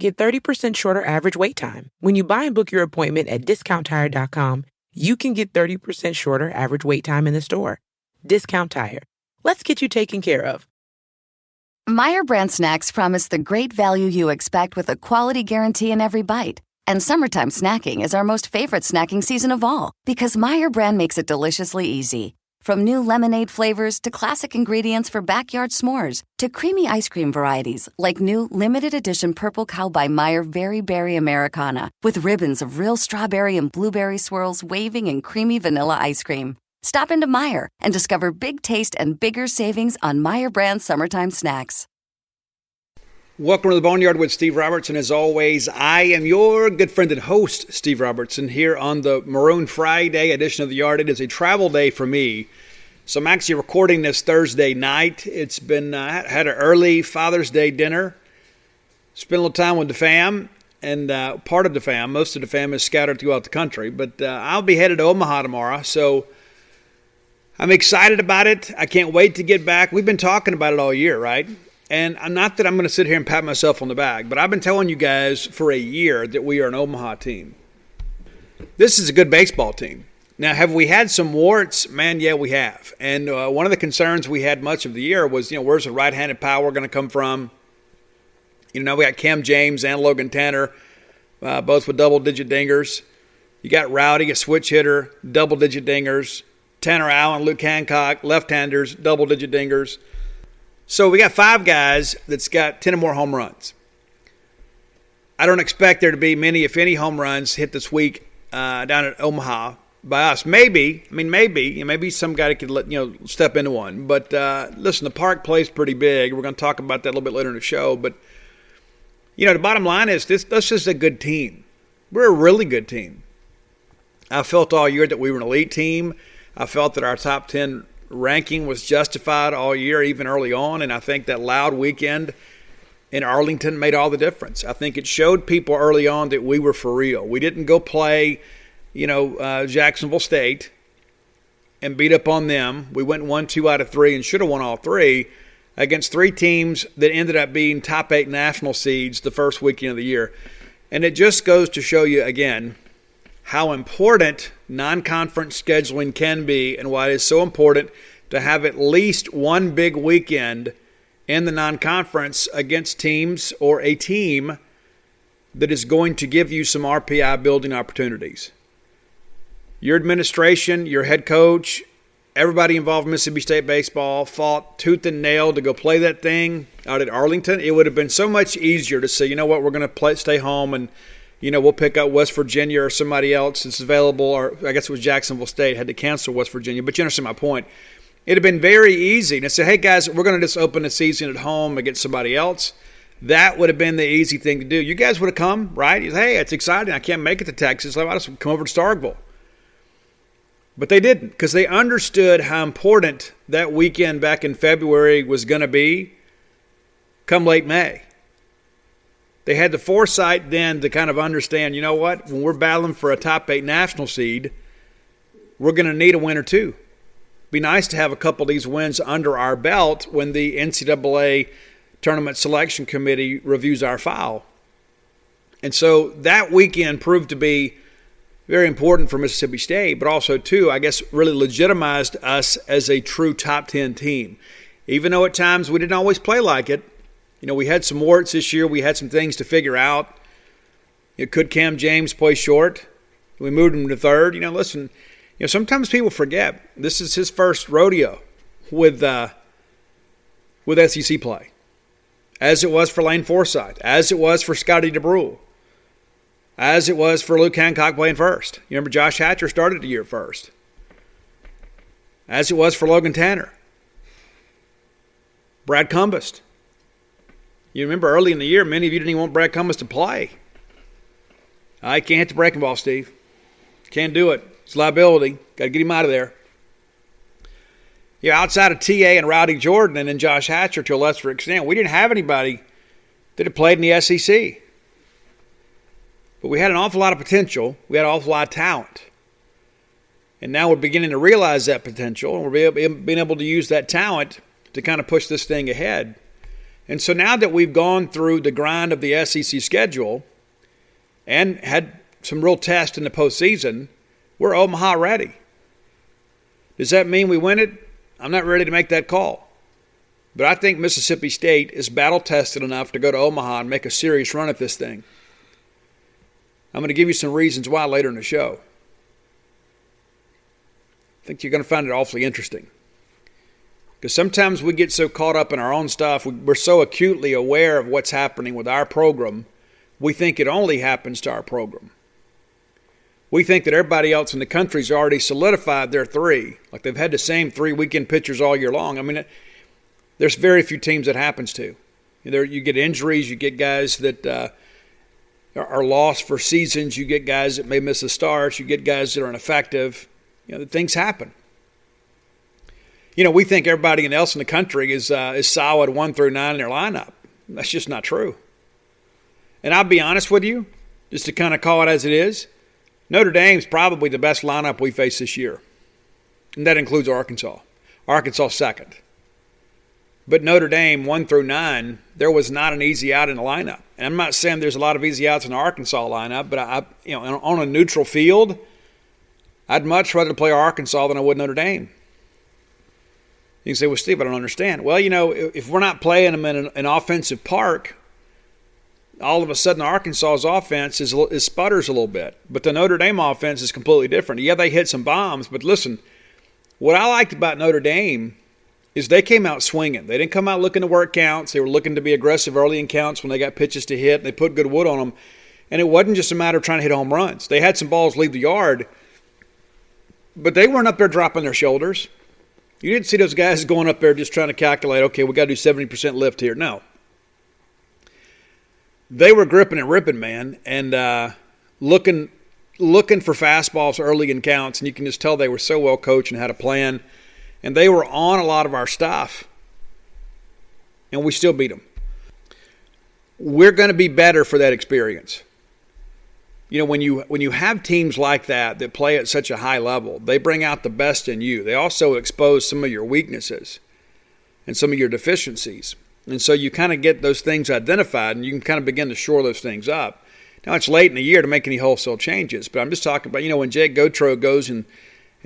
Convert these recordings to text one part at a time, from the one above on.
get 30% shorter average wait time. When you buy and book your appointment at DiscountTire.com, you can get 30% shorter average wait time in the store. Discount Tire. Let's get you taken care of. Meijer brand snacks promise the great value you expect with a quality guarantee in every bite. And summertime snacking is our most favorite snacking season of all because Meijer brand makes it deliciously easy. From new lemonade flavors to classic ingredients for backyard s'mores to creamy ice cream varieties like new limited edition Purple Cow by Meijer Very Berry Americana with ribbons of real strawberry and blueberry swirls waving in creamy vanilla ice cream. Stop into Meijer and discover big taste and bigger savings on Meijer brand summertime snacks. Welcome to the Boneyard with Steve Robertson. As always, I am your good friend and host, Steve Robertson, here on the Maroon Friday edition of the Yard. It is a travel day for me, so I'm actually recording this Thursday night. It's been had an early Father's Day dinner, spent a little time with the fam, and part of the fam, most of the fam is scattered throughout the country, but I'll be headed to Omaha tomorrow, so I'm excited about it. I can't wait to get back. We've been talking about it all year, right? And not that I'm going to sit here and pat myself on the back, but I've been telling you guys for a year that we are an Omaha team. This is a good baseball team. Now, have we had some warts? Man, yeah, we have. And one of the concerns we had much of the year was, where's the right-handed power going to come from? We got Cam James and Logan Tanner, both with double-digit dingers. You got Rowdy, a switch hitter, double-digit dingers. Tanner Allen, Luke Hancock, left-handers, double-digit dingers. So we got 5 guys that's got 10 or more home runs. I don't expect there to be many, if any, home runs hit this week down at Omaha by us. Maybe some guy could step into one. But listen, the park plays pretty big. We're going to talk about that a little bit later in the show. But the bottom line is this is a good team. We're a really good team. I felt all year that we were an elite team. I felt that our top 10 ranking was justified all year, even early on, and I think that loud weekend in Arlington made all the difference. I think it showed people early on that we were for real. We didn't go play, Jacksonville State and beat up on them. We went and won 2 out of 3 and should have won all 3 against 3 teams that ended up being top 8 national seeds the first weekend of the year. And it just goes to show you, again, how important non-conference scheduling can be and why it is so important to have at least one big weekend in the non-conference against teams or a team that is going to give you some RPI building opportunities. Your administration, your head coach, everybody involved in Mississippi State baseball fought tooth and nail to go play that thing out at Arlington. It would have been so much easier to say, you know what, we're going to stay home and we'll pick up West Virginia or somebody else that's available, or I guess it was Jacksonville State had to cancel West Virginia. But you understand my point. It would have been very easy to say, hey, guys, we're going to just open the season at home against somebody else. That would have been the easy thing to do. You guys would have come, right? You say, hey, it's exciting. I can't make it to Texas. I'll just come over to Starkville. But they didn't because they understood how important that weekend back in February was going to be come late May. They had the foresight then to kind of understand, you know what, when we're battling for a top 8 national seed, we're going to need a win or two. Be nice to have a couple of these wins under our belt when the NCAA Tournament Selection Committee reviews our file. And so that weekend proved to be very important for Mississippi State, but also, too, I guess really legitimized us as a true top 10 team. Even though at times we didn't always play like it. We had some warts this year. We had some things to figure out. Could Cam James play short? We moved him to third. Listen, sometimes people forget this is his first rodeo with SEC play, as it was for Lane Forsythe, as it was for Scotty DeBrule, as it was for Luke Hancock playing first. You remember Josh Hatcher started the year first, as it was for Logan Tanner, Brad Cumbest. You remember early in the year, many of you didn't even want Brad Cumbest to play. I can't hit the breaking ball, Steve. Can't do it. It's liability. Got to get him out of there. Outside of TA and Rowdy Jordan and then Josh Hatcher to a lesser extent, we didn't have anybody that had played in the SEC. But we had an awful lot of potential. We had an awful lot of talent. And now we're beginning to realize that potential, and we're being able to use that talent to kind of push this thing ahead. And so now that we've gone through the grind of the SEC schedule and had some real tests in the postseason, we're Omaha ready. Does that mean we win it? I'm not ready to make that call. But I think Mississippi State is battle-tested enough to go to Omaha and make a serious run at this thing. I'm going to give you some reasons why later in the show. I think you're going to find it awfully interesting. Because sometimes we get so caught up in our own stuff, we're so acutely aware of what's happening with our program, we think it only happens to our program. We think that everybody else in the country's already solidified their three, like they've had the same three weekend pitchers all year long. I mean, there's very few teams that happens to. You get injuries, you get guys that are lost for seasons, you get guys that may miss a start, you get guys that are ineffective. Things happen. We think everybody else in the country is solid 1 through 9 in their lineup. That's just not true. And I'll be honest with you, just to kind of call it as it is, Notre Dame's probably the best lineup we face this year. And that includes Arkansas. Arkansas second. But Notre Dame, 1 through 9, there was not an easy out in the lineup. And I'm not saying there's a lot of easy outs in the Arkansas lineup, but on a neutral field, I'd much rather play Arkansas than I would Notre Dame. You can say, well, Steve, I don't understand. Well, if we're not playing them in an offensive park, all of a sudden Arkansas's offense is sputters a little bit. But the Notre Dame offense is completely different. Yeah, they hit some bombs, but listen, what I liked about Notre Dame is they came out swinging. They didn't come out looking to work counts. They were looking to be aggressive early in counts when they got pitches to hit. They put good wood on them. And it wasn't just a matter of trying to hit home runs. They had some balls leave the yard, but they weren't up there dropping their shoulders. You didn't see those guys going up there just trying to calculate, okay, we got to do 70% lift here. No. They were gripping and ripping, man, and looking for fastballs early in counts, and you can just tell they were so well coached and had a plan. And they were on a lot of our stuff, and we still beat them. We're going to be better for that experience. When you have teams like that play at such a high level, they bring out the best in you. They also expose some of your weaknesses and some of your deficiencies. And so you kind of get those things identified, and you can kind of begin to shore those things up. Now, it's late in the year to make any wholesale changes, but I'm just talking about, when Jake Gautreaux goes and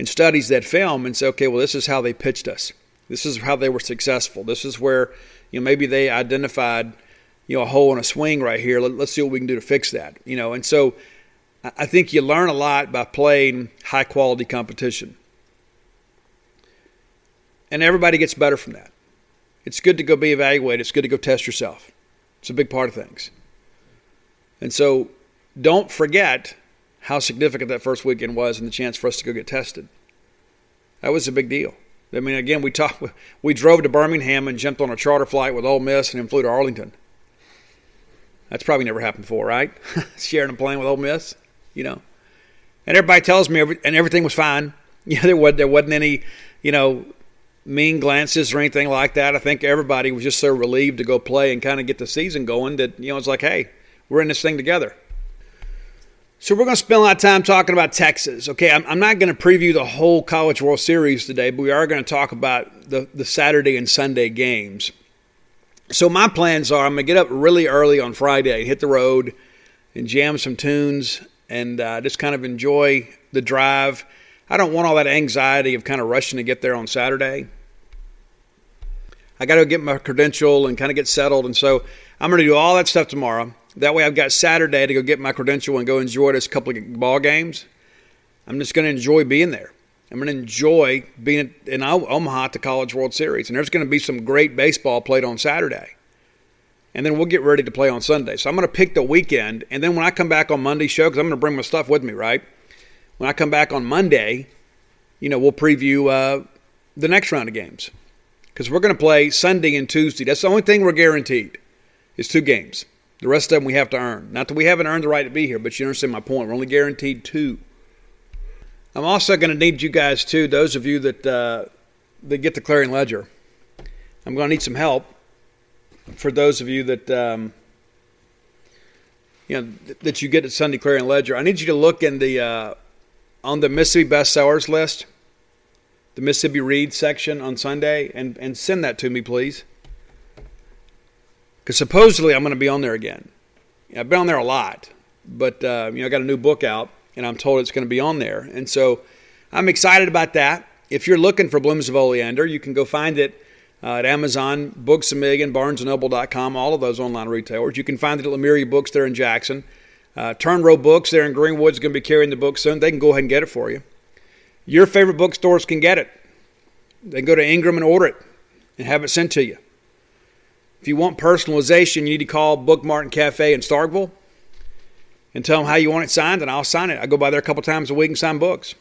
studies that film and say, okay, well, this is how they pitched us. This is how they were successful. This is where, maybe they identified, a hole in a swing right here. Let's see what we can do to fix that. And so I think you learn a lot by playing high-quality competition. And everybody gets better from that. It's good to go be evaluated. It's good to go test yourself. It's a big part of things. And so don't forget how significant that first weekend was and the chance for us to go get tested. That was a big deal. I mean, again, we drove to Birmingham and jumped on a charter flight with Ole Miss and then flew to Arlington. That's probably never happened before, right? Sharing a plane with Ole Miss, And everybody tells me everything was fine. There wasn't any, mean glances or anything like that. I think everybody was just so relieved to go play and kind of get the season going that, it's like, hey, we're in this thing together. So we're going to spend a lot of time talking about Texas. Okay, I'm not going to preview the whole College World Series today, but we are going to talk about the Saturday and Sunday games. So my plans are I'm going to get up really early on Friday, hit the road, and jam some tunes and just kind of enjoy the drive. I don't want all that anxiety of kind of rushing to get there on Saturday. I got to get my credential and kind of get settled, and so I'm going to do all that stuff tomorrow. That way I've got Saturday to go get my credential and go enjoy this couple of ball games. I'm just going to enjoy being there. I'm going to enjoy being in Omaha at the College World Series. And there's going to be some great baseball played on Saturday. And then we'll get ready to play on Sunday. So I'm going to pick the weekend. And then when I come back on Monday's show, because I'm going to bring my stuff with me, right? When I come back on Monday, we'll preview the next round of games. Because we're going to play Sunday and Tuesday. That's the only thing we're guaranteed is 2 games. The rest of them we have to earn. Not that we haven't earned the right to be here, but you understand my point. We're only guaranteed 2. I'm also going to need you guys, too, those of you that get the Clarion Ledger. I'm going to need some help for those of you that that you get the Sunday Clarion Ledger. I need you to look in on the Mississippi bestsellers list, the Mississippi Read section on Sunday, and send that to me, please. because supposedly I'm going to be on there again. I've been on there a lot, but I got a new book out, and I'm told it's going to be on there. And so I'm excited about that. If you're looking for Blooms of Oleander, you can go find it at Amazon, Books A Million, BarnesandNoble.com, all of those online retailers. You can find it at Lemuria Books there in Jackson. Turnrow Books there in Greenwood is going to be carrying the book soon. They can go ahead and get it for you. Your favorite bookstores can get it. They can go to Ingram and order it and have it sent to you. If you want personalization, you need to call Book Mart and Cafe in Starkville and tell them how you want it signed, and I'll sign it. I go by there a couple times a week and sign books.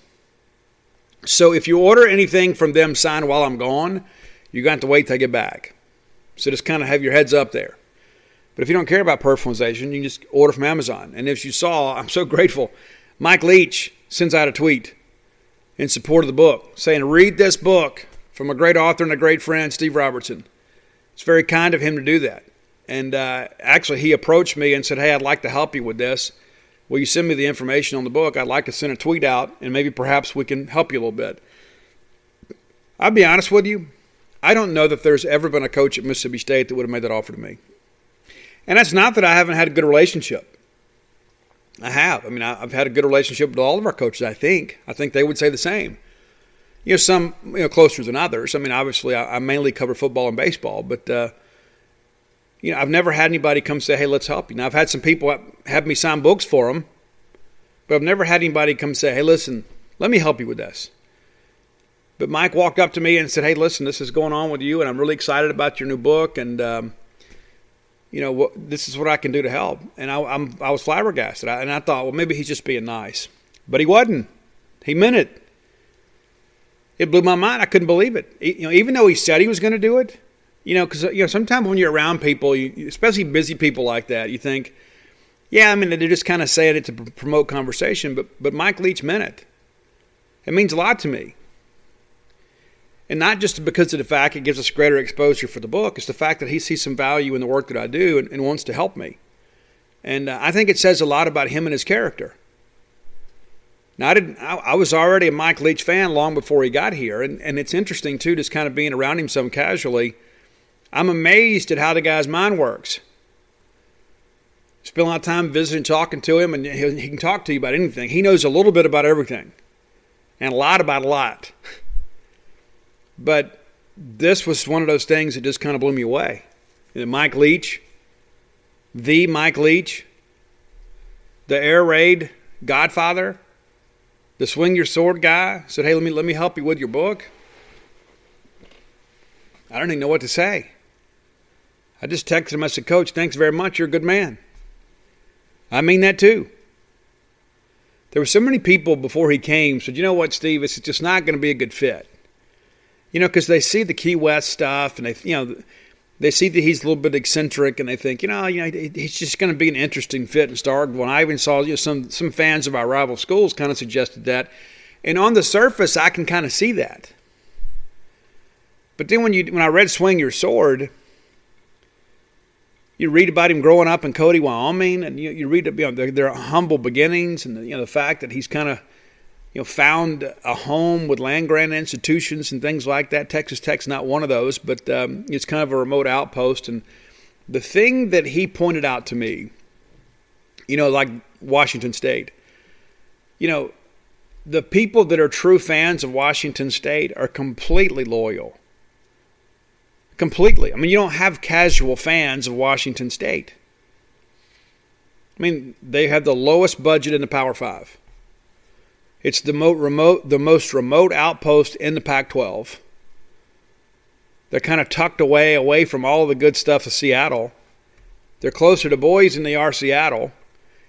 So if you order anything from them signed while I'm gone, you're going to have to wait till I get back. So just kind of have your heads up there. But if you don't care about personalization, you can just order from Amazon. And as you saw, I'm so grateful. Mike Leach sends out a tweet in support of the book saying, read this book from a great author and a great friend, Steve Robertson. It's very kind of him to do that. And actually, he approached me and said, hey, I'd like to help you with this. Will you send me the information on the book? I'd like to send a tweet out, and maybe perhaps we can help you a little bit. I'll be honest with you. I don't know that there's ever been a coach at Mississippi State that would have made that offer to me. And that's not that I haven't had a good relationship. I have. I mean, I've had a good relationship with all of our coaches, I think. I think they would say the same. Some closer than others. I mean, obviously, I mainly cover football and baseball, but, I've never had anybody come say, hey, let's help you. Now, I've had some people have me sign books for them, but I've never had anybody come say, hey, listen, let me help you with this. But Mike walked up to me and said, hey, listen, this is going on with you, and I'm really excited about your new book, and, this is what I can do to help. And I was flabbergasted. And I thought, well, maybe he's just being nice. But he wasn't. He meant it. It blew my mind. I couldn't believe it. Even though he said he was going to do it, because sometimes when you're around people, especially busy people like that, you think, yeah, I mean, they're just kind of saying it to promote conversation. But Mike Leach meant it. It means a lot to me. And not just because of the fact it gives us greater exposure for the book. It's the fact that he sees some value in the work that I do and wants to help me. And I think it says a lot about him and his character. Now, I was already a Mike Leach fan long before he got here. And it's interesting, too, just kind of being around him some casually. I'm amazed at how the guy's mind works. Spend a lot of time visiting, talking to him, and he can talk to you about anything. He knows a little bit about everything and a lot about a lot. But this was one of those things that just kind of blew me away. Mike Leach, the air raid godfather, the swing your sword guy, said, hey, let me help you with your book. I don't even know what to say. I just texted him. I said, Coach, thanks very much. You're a good man. I mean that too. There were so many people before he came said, you know what, Steve, it's just not going to be a good fit. Because they see the Key West stuff, and they see that he's a little bit eccentric, and they think, he's just going to be an interesting fit in Starkville. And I even saw some fans of our rival schools kind of suggested that. And on the surface, I can kind of see that. But then when I read Swing Your Sword, you read about him growing up in Cody, Wyoming, and you read their humble beginnings, and the fact that he's kind of found a home with land-grant institutions and things like that. Texas Tech's not one of those, but it's kind of a remote outpost. And the thing that he pointed out to me, like Washington State, the people that are true fans of Washington State are completely loyal. Completely. I mean, you don't have casual fans of Washington State. I mean, they have the lowest budget in the Power 5. It's the most remote outpost in the Pac-12. They're kind of tucked away from all the good stuff of Seattle. They're closer to Boise than they are Seattle.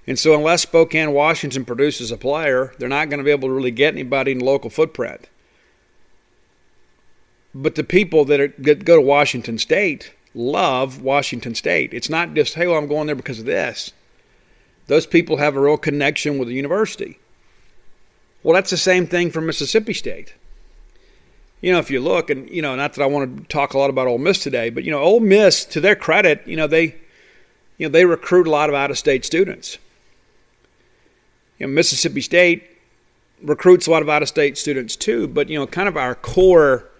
And so unless Spokane, Washington produces a player, they're not going to be able to really get anybody in the local footprint. But the people that go to Washington State love Washington State. It's not just, hey, well, I'm going there because of this. Those people have a real connection with the university. Well, that's the same thing for Mississippi State. If you look, and, not that I want to talk a lot about Ole Miss today, but, Ole Miss, to their credit, they recruit a lot of out-of-state students. Mississippi State recruits a lot of out-of-state students too, but, kind of our core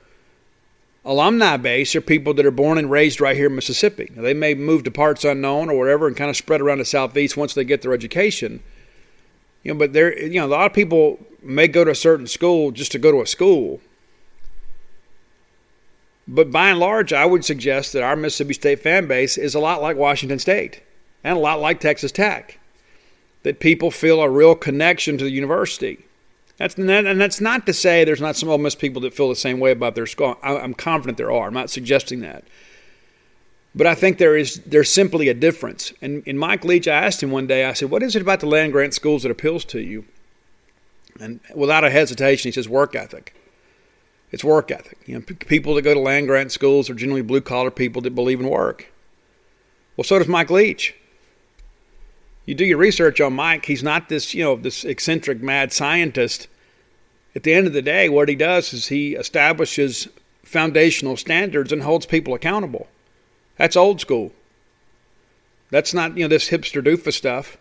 alumni base are people that are born and raised right here in Mississippi. Now, they may move to parts unknown or wherever and kind of spread around the Southeast once they get their education. But a lot of people may go to a certain school just to go to a school. But by and large, I would suggest that our Mississippi State fan base is a lot like Washington State and a lot like Texas Tech, that people feel a real connection to the university. That's not to say there's not some Ole Miss people that feel the same way about their school. I'm confident there are. I'm not suggesting that. But I think there's simply a difference. And in Mike Leach, I asked him one day, I said, what is it about the land-grant schools that appeals to you? And without a hesitation, he says, work ethic. It's work ethic. People that go to land-grant schools are generally blue-collar people that believe in work. Well, so does Mike Leach. You do your research on Mike, he's not this eccentric mad scientist. At the end of the day, what he does is he establishes foundational standards and holds people accountable. That's old school. That's not, this hipster doofus stuff.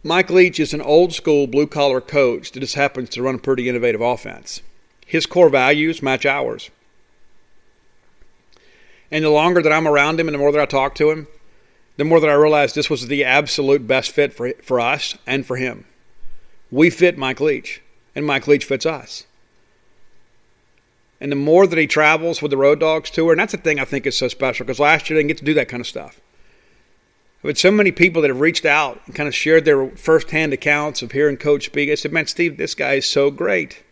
Mike Leach is an old school blue-collar coach that just happens to run a pretty innovative offense. His core values match ours. And the longer that I'm around him and the more that I talk to him, the more that I realize this was the absolute best fit for us and for him. We fit Mike Leach, and Mike Leach fits us. And the more that he travels with the Road Dogs tour, and that's the thing I think is so special, because last year they didn't get to do that kind of stuff. I've had so many people that have reached out and kind of shared their firsthand accounts of hearing Coach speak. I said, man, Steve, this guy is so great.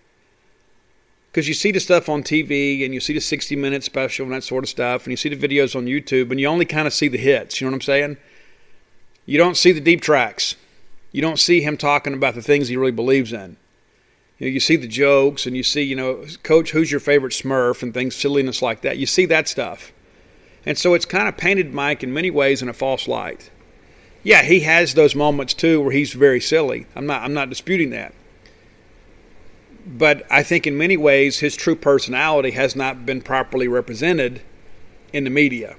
Because you see the stuff on TV and you see the 60-minute special and that sort of stuff, and you see the videos on YouTube, and you only kind of see the hits. You know what I'm saying? You don't see the deep tracks. You don't see him talking about the things he really believes in. You see the jokes, and you see, Coach, who's your favorite Smurf, and things, silliness like that. You see that stuff. And so it's kind of painted Mike in many ways in a false light. Yeah, he has those moments too where he's very silly. I'm not disputing that. But I think in many ways his true personality has not been properly represented in the media.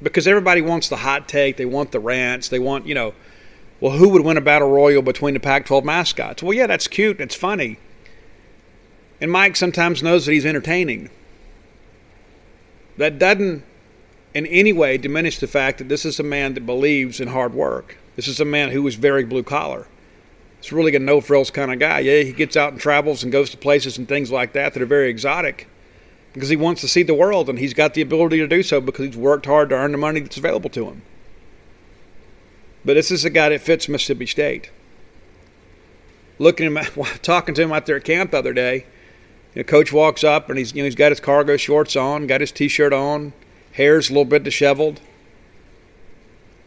Because everybody wants the hot take, they want the rants, they want, well, who would win a battle royal between the Pac-12 mascots? Well, yeah, that's cute, it's funny. And Mike sometimes knows that he's entertaining. That doesn't in any way diminish the fact that this is a man that believes in hard work. This is a man who is very blue-collar. It's really a no-frills kind of guy. Yeah, he gets out and travels and goes to places and things like that are very exotic because he wants to see the world, and he's got the ability to do so because he's worked hard to earn the money that's available to him. But this is a guy that fits Mississippi State. Talking to him out there at camp the other day, Coach walks up and he's got his cargo shorts on, got his T-shirt on, hair's a little bit disheveled.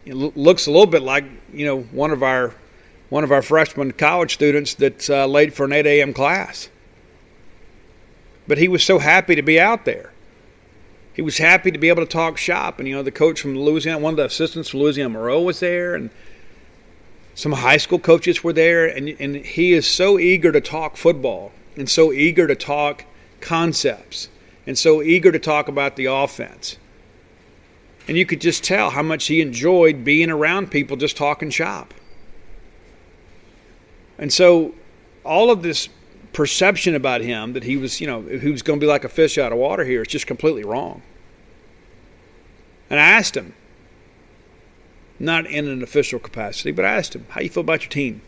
It looks a little bit like one of our freshman college students that's late for an 8 a.m. class. But he was so happy to be out there. He was happy to be able to talk shop. And, the coach from Louisiana, one of the assistants from Louisiana Monroe was there, and some high school coaches were there. And he is so eager to talk football and so eager to talk concepts and so eager to talk about the offense. And you could just tell how much he enjoyed being around people just talking shop. And so all of this perception about him that he was, he was going to be like a fish out of water here is just completely wrong. And I asked him, not in an official capacity, but I asked him, how you feel about your team?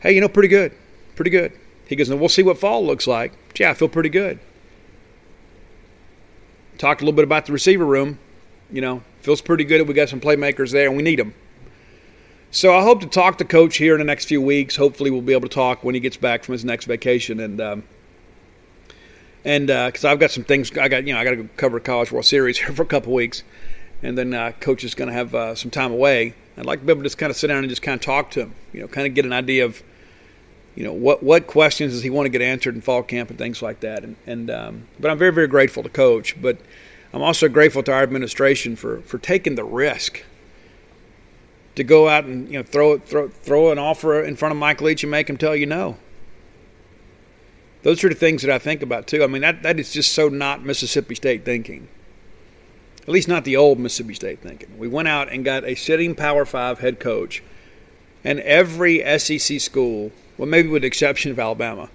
Hey, pretty good. Pretty good. He goes, we'll see what fall looks like. Yeah, I feel pretty good. Talked a little bit about the receiver room. Feels pretty good. We got some playmakers there, and we need them. So I hope to talk to Coach here in the next few weeks. Hopefully we'll be able to talk when he gets back from his next vacation, and because I've got some things I got to go cover College World Series here for a couple weeks, and then Coach is going to have some time away. I'd like to be able to just kind of sit down and just kind of talk to him, kind of get an idea of what questions does he want to get answered in fall camp and things like that. But I'm very, very grateful to Coach, but I'm also grateful to our administration for taking the risk to go out and throw an offer in front of Mike Leach and make him tell you no. Those are the things that I think about too. I mean, that is just so not Mississippi State thinking. At least not the old Mississippi State thinking. We went out and got a sitting Power 5 head coach, and every SEC school, well, maybe with the exception of Alabama,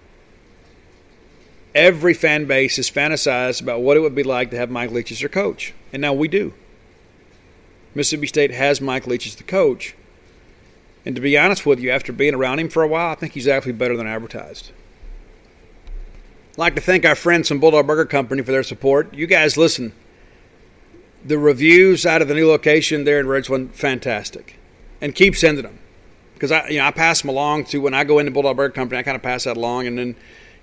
every fan base has fantasized about what it would be like to have Mike Leach as their coach. And now we do. Mississippi State has Mike Leach as the coach. And to be honest with you, after being around him for a while, I think he's actually better than advertised. I'd like to thank our friends from Bulldog Burger Company for their support. You guys, listen, the reviews out of the new location there in Ridgeland, fantastic. And keep sending them. Because I pass them along to when I go into Bulldog Burger Company, I kind of pass that along. And then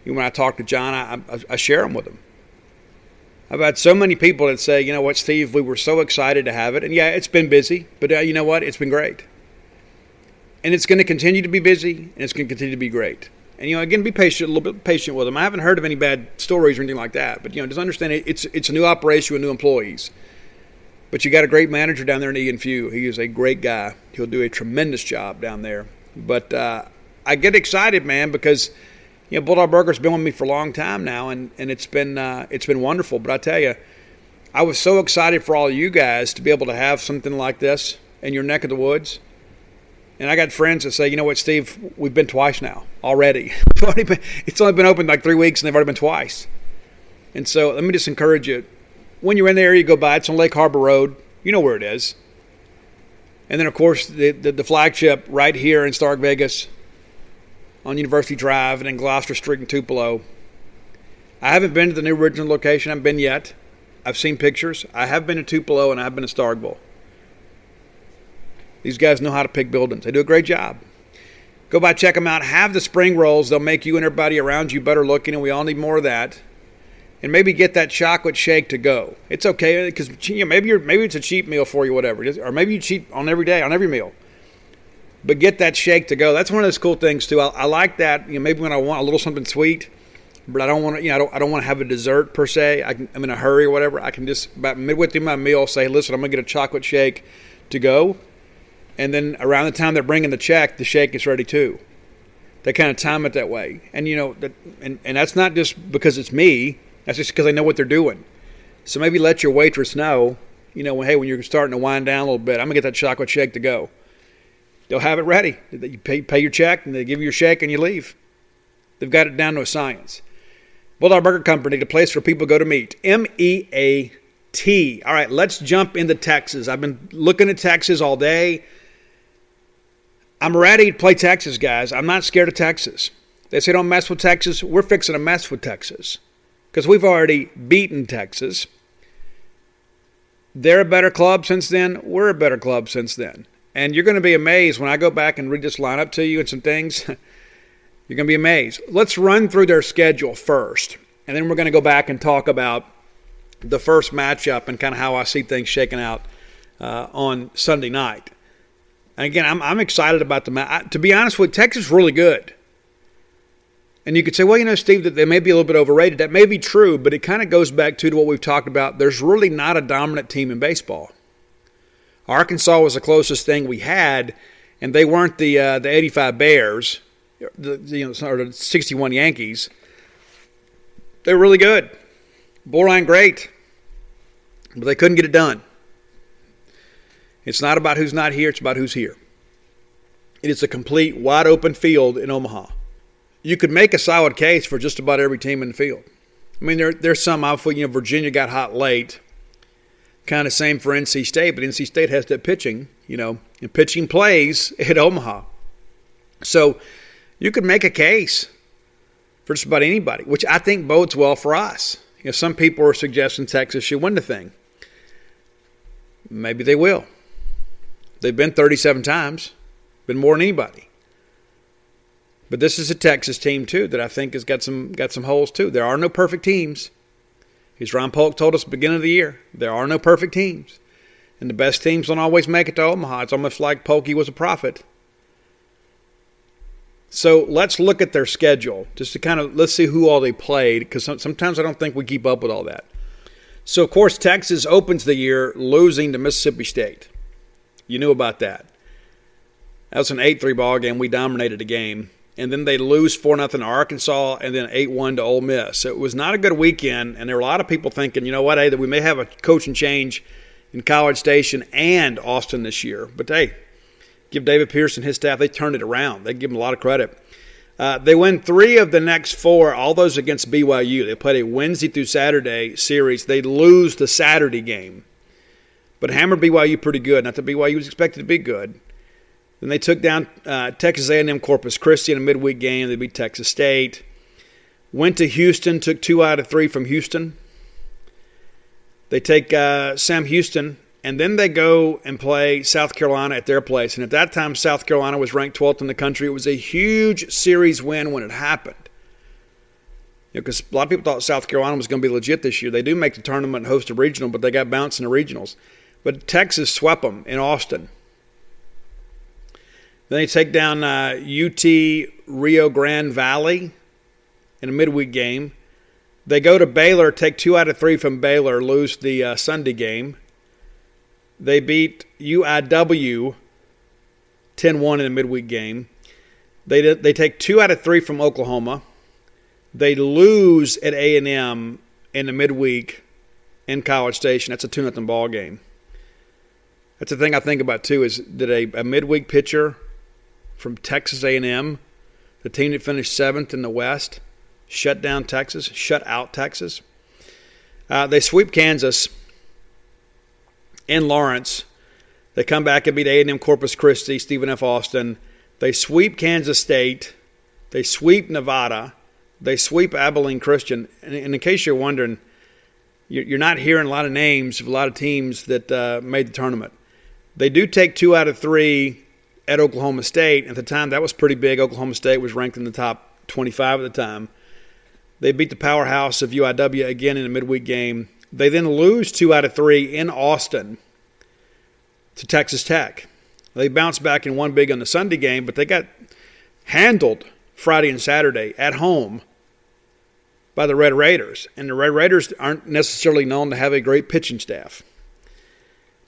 when I talk to John, I share them with them. I've had so many people that say, you know what, Steve, we were so excited to have it. And yeah, it's been busy, but you know what? It's been great. And it's going to continue to be busy, and it's going to continue to be great. And, again, be patient, a little bit patient with them. I haven't heard of any bad stories or anything like that. But, just understand it's a new operation with new employees. But you got a great manager down there in Ian Few. He is a great guy. He'll do a tremendous job down there. But I get excited, man, because – Bulldog Burger's been with me for a long time now, and it's been wonderful. But I tell you, I was so excited for all of you guys to be able to have something like this in your neck of the woods. And I got friends that say, you know what, Steve, we've been twice now already. It's only been open like 3 weeks, and they've already been twice. And so let me just encourage you. When you're in the area, you go by. It's on Lake Harbor Road. You know where it is. And then, of course, the flagship right here in Stark Vegas, on University Drive, and then Gloucester Street and Tupelo. I haven't been to the new original location. I haven't been yet. I've seen pictures. I have been to Tupelo, and I've been to Starkville. These guys know how to pick buildings. They do a great job. Go by, check them out. Have the spring rolls. They'll make you and everybody around you better looking, and we all need more of that. And maybe get that chocolate shake to go. It's okay, because maybe it's a cheap meal for you, whatever. Or maybe you cheat on every day, on every meal. But get that shake to go. That's one of those cool things too. I like that. Maybe when I want a little something sweet, but I don't want to. I don't want to have a dessert per se. I'm in a hurry or whatever. I can just about midway through my meal say, "Listen, I'm gonna get a chocolate shake to go," and then around the time they're bringing the check, the shake is ready too. They kind of time it that way, and and that's not just because it's me. That's just because they know what they're doing. So maybe let your waitress know, when you're starting to wind down a little bit, I'm gonna get that chocolate shake to go. They'll have it ready. You pay your check, and they give you your shake, and you leave. They've got it down to a science. Bulldog Burger Company, the place for people to go to meet. MEAT. All right, let's jump into Texas. I've been looking at Texas all day. I'm ready to play Texas, guys. I'm not scared of Texas. They say don't mess with Texas. We're fixing to mess with Texas because we've already beaten Texas. They're a better club since then. We're a better club since then. And you're going to be amazed when I go back and read this lineup to you and some things. You're going to be amazed. Let's run through their schedule first. And then we're going to go back and talk about the first matchup and kind of how I see things shaking out on Sunday night. And again, I'm excited about the match. To be honest with you, Texas is really good. And you could say, well, Steve, that they may be a little bit overrated. That may be true, but it kind of goes back to what we've talked about. There's really not a dominant team in baseball. Arkansas was the closest thing we had, and they weren't the 85 Bears, or the 61 Yankees. They're really good, borderline great, but they couldn't get it done. It's not about who's not here; it's about who's here. It is a complete, wide open field in Omaha. You could make a solid case for just about every team in the field. I mean, there's some. Virginia got hot late. Kind of same for NC State, but NC State has that pitching, and pitching plays at Omaha. So you could make a case for just about anybody, which I think bodes well for us. Some people are suggesting Texas should win the thing. Maybe they will. They've been 37 times, been more than anybody. But this is a Texas team too that I think has got some holes too. There are no perfect teams. As Ron Polk told us at the beginning of the year, there are no perfect teams. And the best teams don't always make it to Omaha. It's almost like Polky was a prophet. So let's look at their schedule just to let's see who all they played, because sometimes I don't think we keep up with all that. So, of course, Texas opens the year losing to Mississippi State. You knew about that. That was an 8-3 ball game. We dominated the game. And then they lose 4-0 to Arkansas, and then 8-1 to Ole Miss. So it was not a good weekend, and there were a lot of people thinking, that we may have a coaching change in College Station and Austin this year. But, hey, give David Pearson his staff, they turned it around. They give him a lot of credit. They win 3 of the next 4, all those against BYU. They played a Wednesday through Saturday series. They lose the Saturday game, but hammered BYU pretty good. Not that BYU was expected to be good. Then they took down Texas A&M Corpus Christi in a midweek game. They beat Texas State. Went to Houston, took 2 out of 3 from Houston. They take Sam Houston, and then they go and play South Carolina at their place. And at that time, South Carolina was ranked 12th in the country. It was a huge series win when it happened. Because a lot of people thought South Carolina was going to be legit this year. They do make the tournament and host a regional, but they got bounced in the regionals. But Texas swept them in Austin. Then they take down UT Rio Grande Valley in a midweek game. They go to Baylor, take 2 out of 3 from Baylor, lose the Sunday game. They beat UIW 10-1 in a midweek game. They take 2 out of 3 from Oklahoma. They lose at A&M in the midweek in College Station. That's a 2-0 ball game. That's the thing I think about, too, is did a midweek pitcher from Texas A&M, the team that finished 7th in the West, shut out Texas? They sweep Kansas in Lawrence. They come back and beat A&M Corpus Christi, Stephen F. Austin. They sweep Kansas State. They sweep Nevada. They sweep Abilene Christian. And in case you're wondering, you're not hearing a lot of names of a lot of teams that made the tournament. They do take 2 out of 3 at Oklahoma State. At the time, that was pretty big. Oklahoma State was ranked in the top 25 at the time. They beat the powerhouse of UIW again in a midweek game. They then lose 2 out of 3 in Austin to Texas Tech. They bounced back and won big on the Sunday game, but they got handled Friday and Saturday at home by the Red Raiders. And the Red Raiders aren't necessarily known to have a great pitching staff.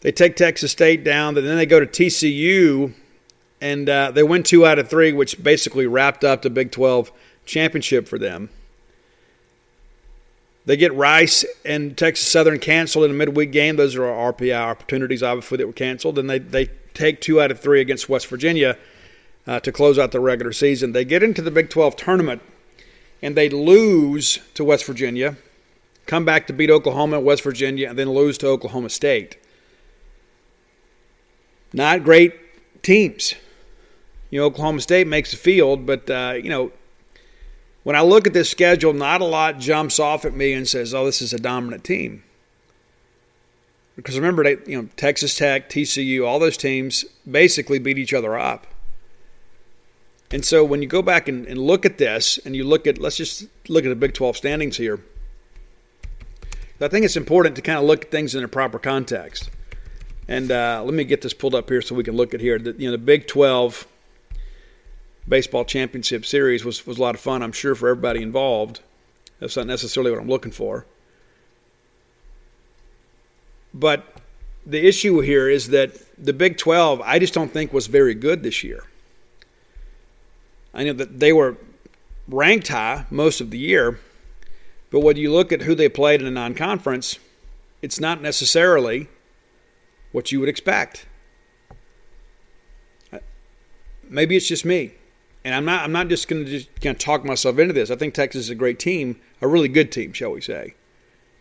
They take Texas State down, and then they go to TCU, and they win 2 out of 3, which basically wrapped up the Big 12 championship for them. They get Rice and Texas Southern canceled in a midweek game. Those are our RPI opportunities, obviously, that were canceled. And they take 2 out of 3 against West Virginia to close out the regular season. They get into the Big 12 tournament, and they lose to West Virginia, come back to beat Oklahoma, West Virginia, and then lose to Oklahoma State. Not great teams. Oklahoma State makes the field, but, when I look at this schedule, not a lot jumps off at me and says, oh, this is a dominant team. Because remember, Texas Tech, TCU, all those teams basically beat each other up. And so when you go back and look at this, and let's just look at the Big 12 standings here. I think it's important to kind of look at things in a proper context. And let me get this pulled up here so we can look at here. The Big 12 baseball championship series was a lot of fun, I'm sure, for everybody involved. That's not necessarily what I'm looking for. But the issue here is that the Big 12, I just don't think was very good this year. I know that they were ranked high most of the year, but when you look at who they played in a non-conference, it's not necessarily what you would expect. Maybe it's just me. And I'm not just going to talk myself into this. I think Texas is a great team, a really good team, shall we say.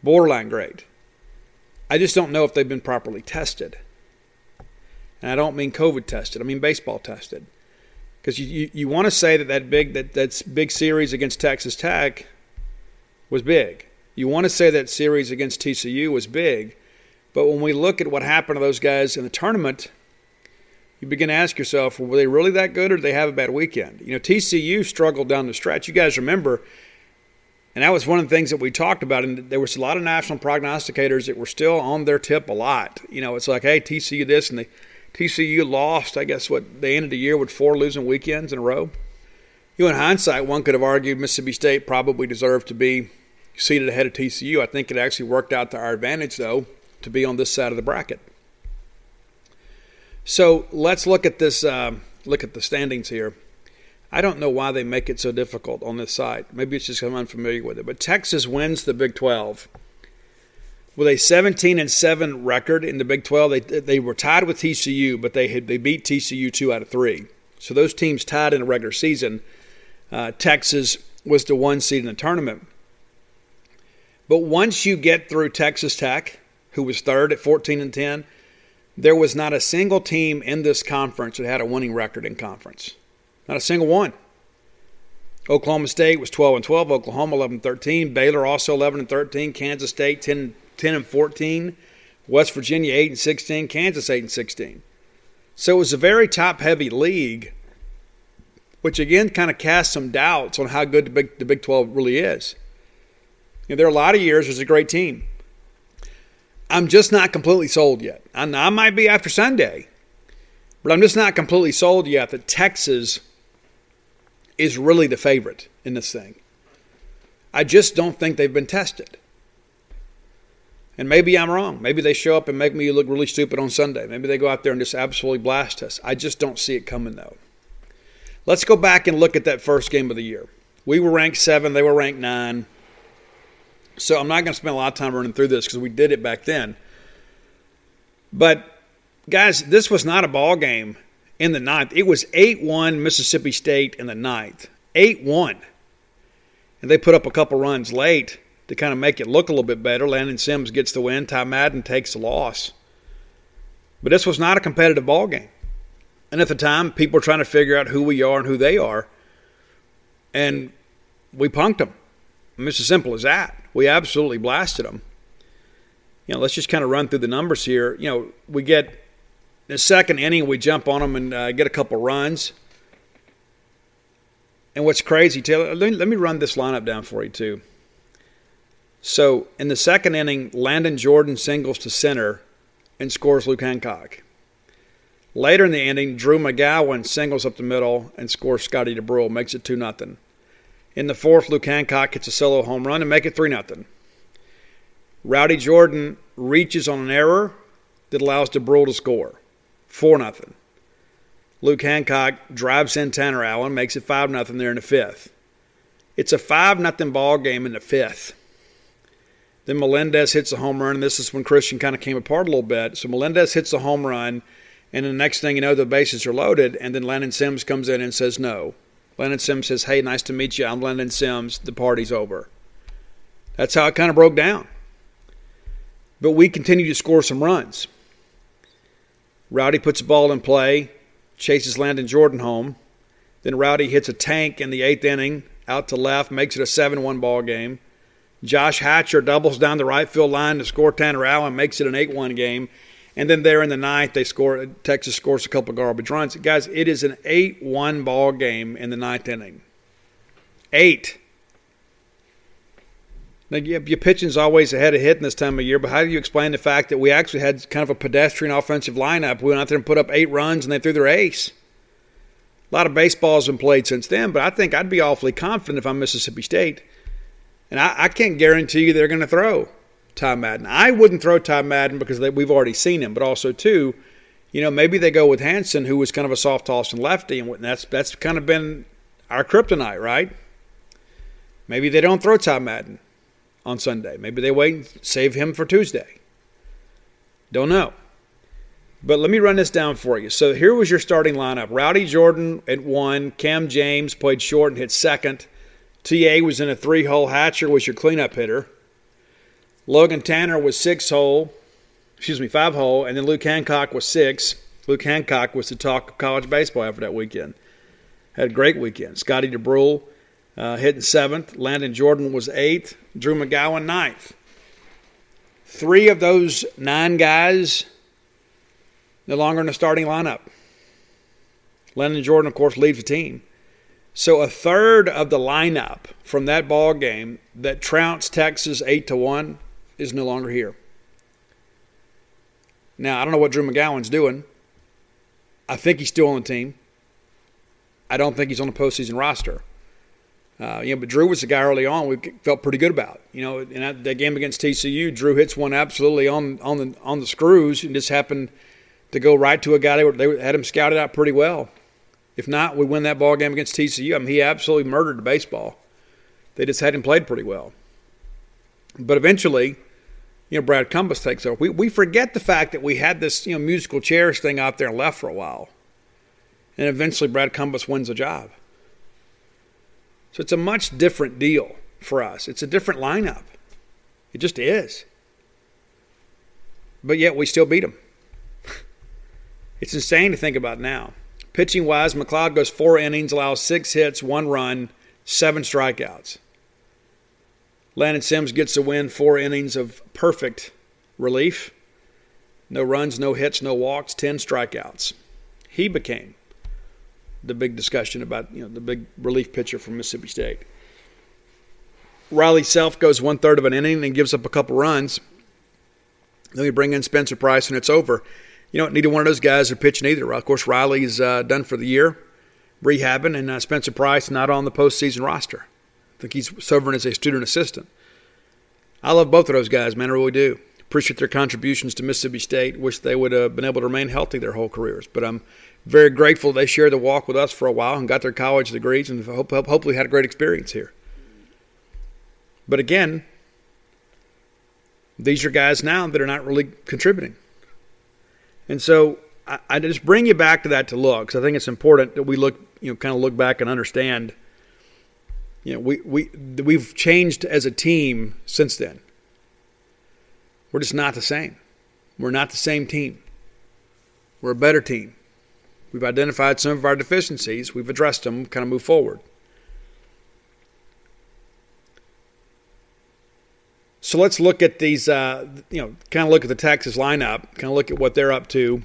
Borderline great. I just don't know if they've been properly tested. And I don't mean COVID tested. I mean baseball tested. Because you want to say that big series against Texas Tech was big. You want to say that series against TCU was big. But when we look at what happened to those guys in the tournament, you begin to ask yourself, well, were they really that good or did they have a bad weekend? TCU struggled down the stretch. You guys remember, and that was one of the things that we talked about, and there was a lot of national prognosticators that were still on their tip a lot. It's like, hey, TCU this, and TCU lost, I guess, they ended the year with 4 losing weekends in a row. In hindsight, one could have argued Mississippi State probably deserved to be seated ahead of TCU. I think it actually worked out to our advantage, though, to be on this side of the bracket. So let's look at this. Look at the standings here. I don't know why they make it so difficult on this side. Maybe it's just I'm unfamiliar with it. But Texas wins the Big 12 with a 17-7 record in the Big 12. They were tied with TCU, but they beat TCU 2 out of 3. So those teams tied in the regular season. Texas was the 1 seed in the tournament. But once you get through Texas Tech, who was third at 14-10, there was not a single team in this conference that had a winning record in conference. Not a single one. Oklahoma State was 12-12, Oklahoma 11-13, Baylor also 11-13, Kansas State 10-14, West Virginia 8-16, Kansas 8-16. So it was a very top-heavy league, which again kind of casts some doubts on how good the Big 12 really is. There are a lot of years there's a great team. I'm just not completely sold yet. I might be after Sunday, but I'm just not completely sold yet that Texas is really the favorite in this thing. I just don't think they've been tested. And maybe I'm wrong. Maybe they show up and make me look really stupid on Sunday. Maybe they go out there and just absolutely blast us. I just don't see it coming, though. Let's go back and look at that first game of the year. We were ranked 7. They were ranked 9. So I'm not going to spend a lot of time running through this because we did it back then. But, guys, this was not a ball game in the ninth. It was 8-1 Mississippi State in the ninth. 8-1. And they put up a couple runs late to kind of make it look a little bit better. Landon Sims gets the win. Todd Madden takes the loss. But this was not a competitive ball game. And at the time, people were trying to figure out who we are and who they are. And we punked them. I mean, it's as simple as that. We absolutely blasted them. Let's just kind of run through the numbers here. We get in the second inning, we jump on them and get a couple runs. And what's crazy, Taylor, let me run this lineup down for you, too. So, in the second inning, Landon Jordan singles to center and scores Luke Hancock. Later in the inning, Drew McGowan singles up the middle and scores Scotty DeBrule, makes it 2-0. In the fourth, Luke Hancock hits a solo home run and make it 3-0. Rowdy Jordan reaches on an error that allows DeBrule to score, 4-0. Luke Hancock drives in Tanner Allen, makes it 5-0 there in the fifth. It's a 5-0 ball game in the fifth. Then Melendez hits a home run, and this is when Christian kind of came apart a little bit. So Melendez hits a home run, and the next thing you know, the bases are loaded, and then Landon Sims comes in and says no. Landon Sims says, "Hey, nice to meet you. I'm Landon Sims. The party's over." That's how it kind of broke down. But we continue to score some runs. Rowdy puts the ball in play, chases Landon Jordan home. Then Rowdy hits a tank in the eighth inning, out to left, makes it a 7-1 ball game. Josh Hatcher doubles down the right field line to score Tanner Allen, makes it an 8-1 game. And then there in the ninth, Texas scores a couple garbage runs. Guys, it is an 8-1 ball game in the ninth inning. 8. Now, your pitching's always ahead of hitting this time of year, but how do you explain the fact that we actually had kind of a pedestrian offensive lineup? We went out there and put up 8 runs, and they threw their ace. A lot of baseball's been played since then, but I think I'd be awfully confident if I'm Mississippi State. And I can't guarantee you they're going to throw Todd Madden. I wouldn't throw Todd Madden because we've already seen him, but also, too, maybe they go with Hanson, who was kind of a soft-tossing lefty, and that's kind of been our kryptonite, right? Maybe they don't throw Todd Madden on Sunday. Maybe they wait and save him for Tuesday. Don't know. But let me run this down for you. So here was your starting lineup. Rowdy Jordan at 1. Cam James played short and hit second. T.A. was in a 3-hole. Hatcher was your cleanup hitter. Logan Tanner was 5-hole. And then Luke Hancock was 6. Luke Hancock was the talk of college baseball after that weekend. Had a great weekend. Scotty DeBrule hitting 7th. Landon Jordan was 8th. Drew McGowan 9th. 3 of those 9 guys no longer in the starting lineup. Landon Jordan, of course, leads the team. So a third of the lineup from that ball game that trounced Texas 8-1 is no longer here. Now, I don't know what Drew McGowan's doing. I think he's still on the team. I don't think he's on the postseason roster. But Drew was the guy early on we felt pretty good about. In that game against TCU, Drew hits one absolutely on the screws and just happened to go right to a guy. They had him scouted out pretty well. If not, we win that ball game against TCU. I mean, he absolutely murdered the baseball. They just had him played pretty well. But eventually, Brad Cumbas takes over. We forget the fact that we had this, musical chairs thing out there and left for a while. And eventually Brad Cumbas wins the job. So it's a much different deal for us. It's a different lineup. It just is. But yet we still beat them. It's insane to think about now. Pitching-wise, McLeod goes 4 innings, allows 6 hits, 1 run, 7 strikeouts. Landon Sims gets the win, 4 innings of perfect relief. No runs, no hits, no walks, 10 strikeouts. He became the big discussion about, the big relief pitcher from Mississippi State. Riley Self goes 1/3 of an inning and gives up a couple runs. Then we bring in Spencer Price, and it's over. Neither one of those guys are pitching either. Of course, Riley's done for the year, rehabbing, and Spencer Price not on the postseason roster. I think he's serving as a student assistant. I love both of those guys, man. I really do. Appreciate their contributions to Mississippi State. Wish they would have been able to remain healthy their whole careers. But I'm very grateful they shared the walk with us for a while and got their college degrees and hopefully had a great experience here. But again, these are guys now that are not really contributing. And so I just bring you back to that to look, because I think it's important that we look, kind of look back and understand. We've changed as a team since then. We're just not the same. We're not the same team. We're a better team. We've identified some of our deficiencies. We've addressed them, kind of move forward. So let's look at these, kind of look at the Texas lineup, kind of look at what they're up to.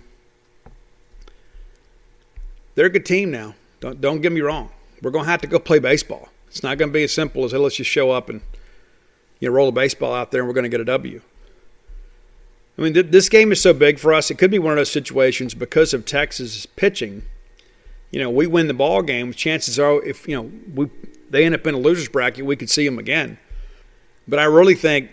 They're a good team now. Don't get me wrong. We're going to have to go play baseball. It's not going to be as simple as, hey, let's just show up and roll a baseball out there and we're going to get a W. I mean, this game is so big for us. It could be one of those situations because of Texas pitching. We win the ball game. Chances are, if they end up in a loser's bracket, we could see them again. But I really think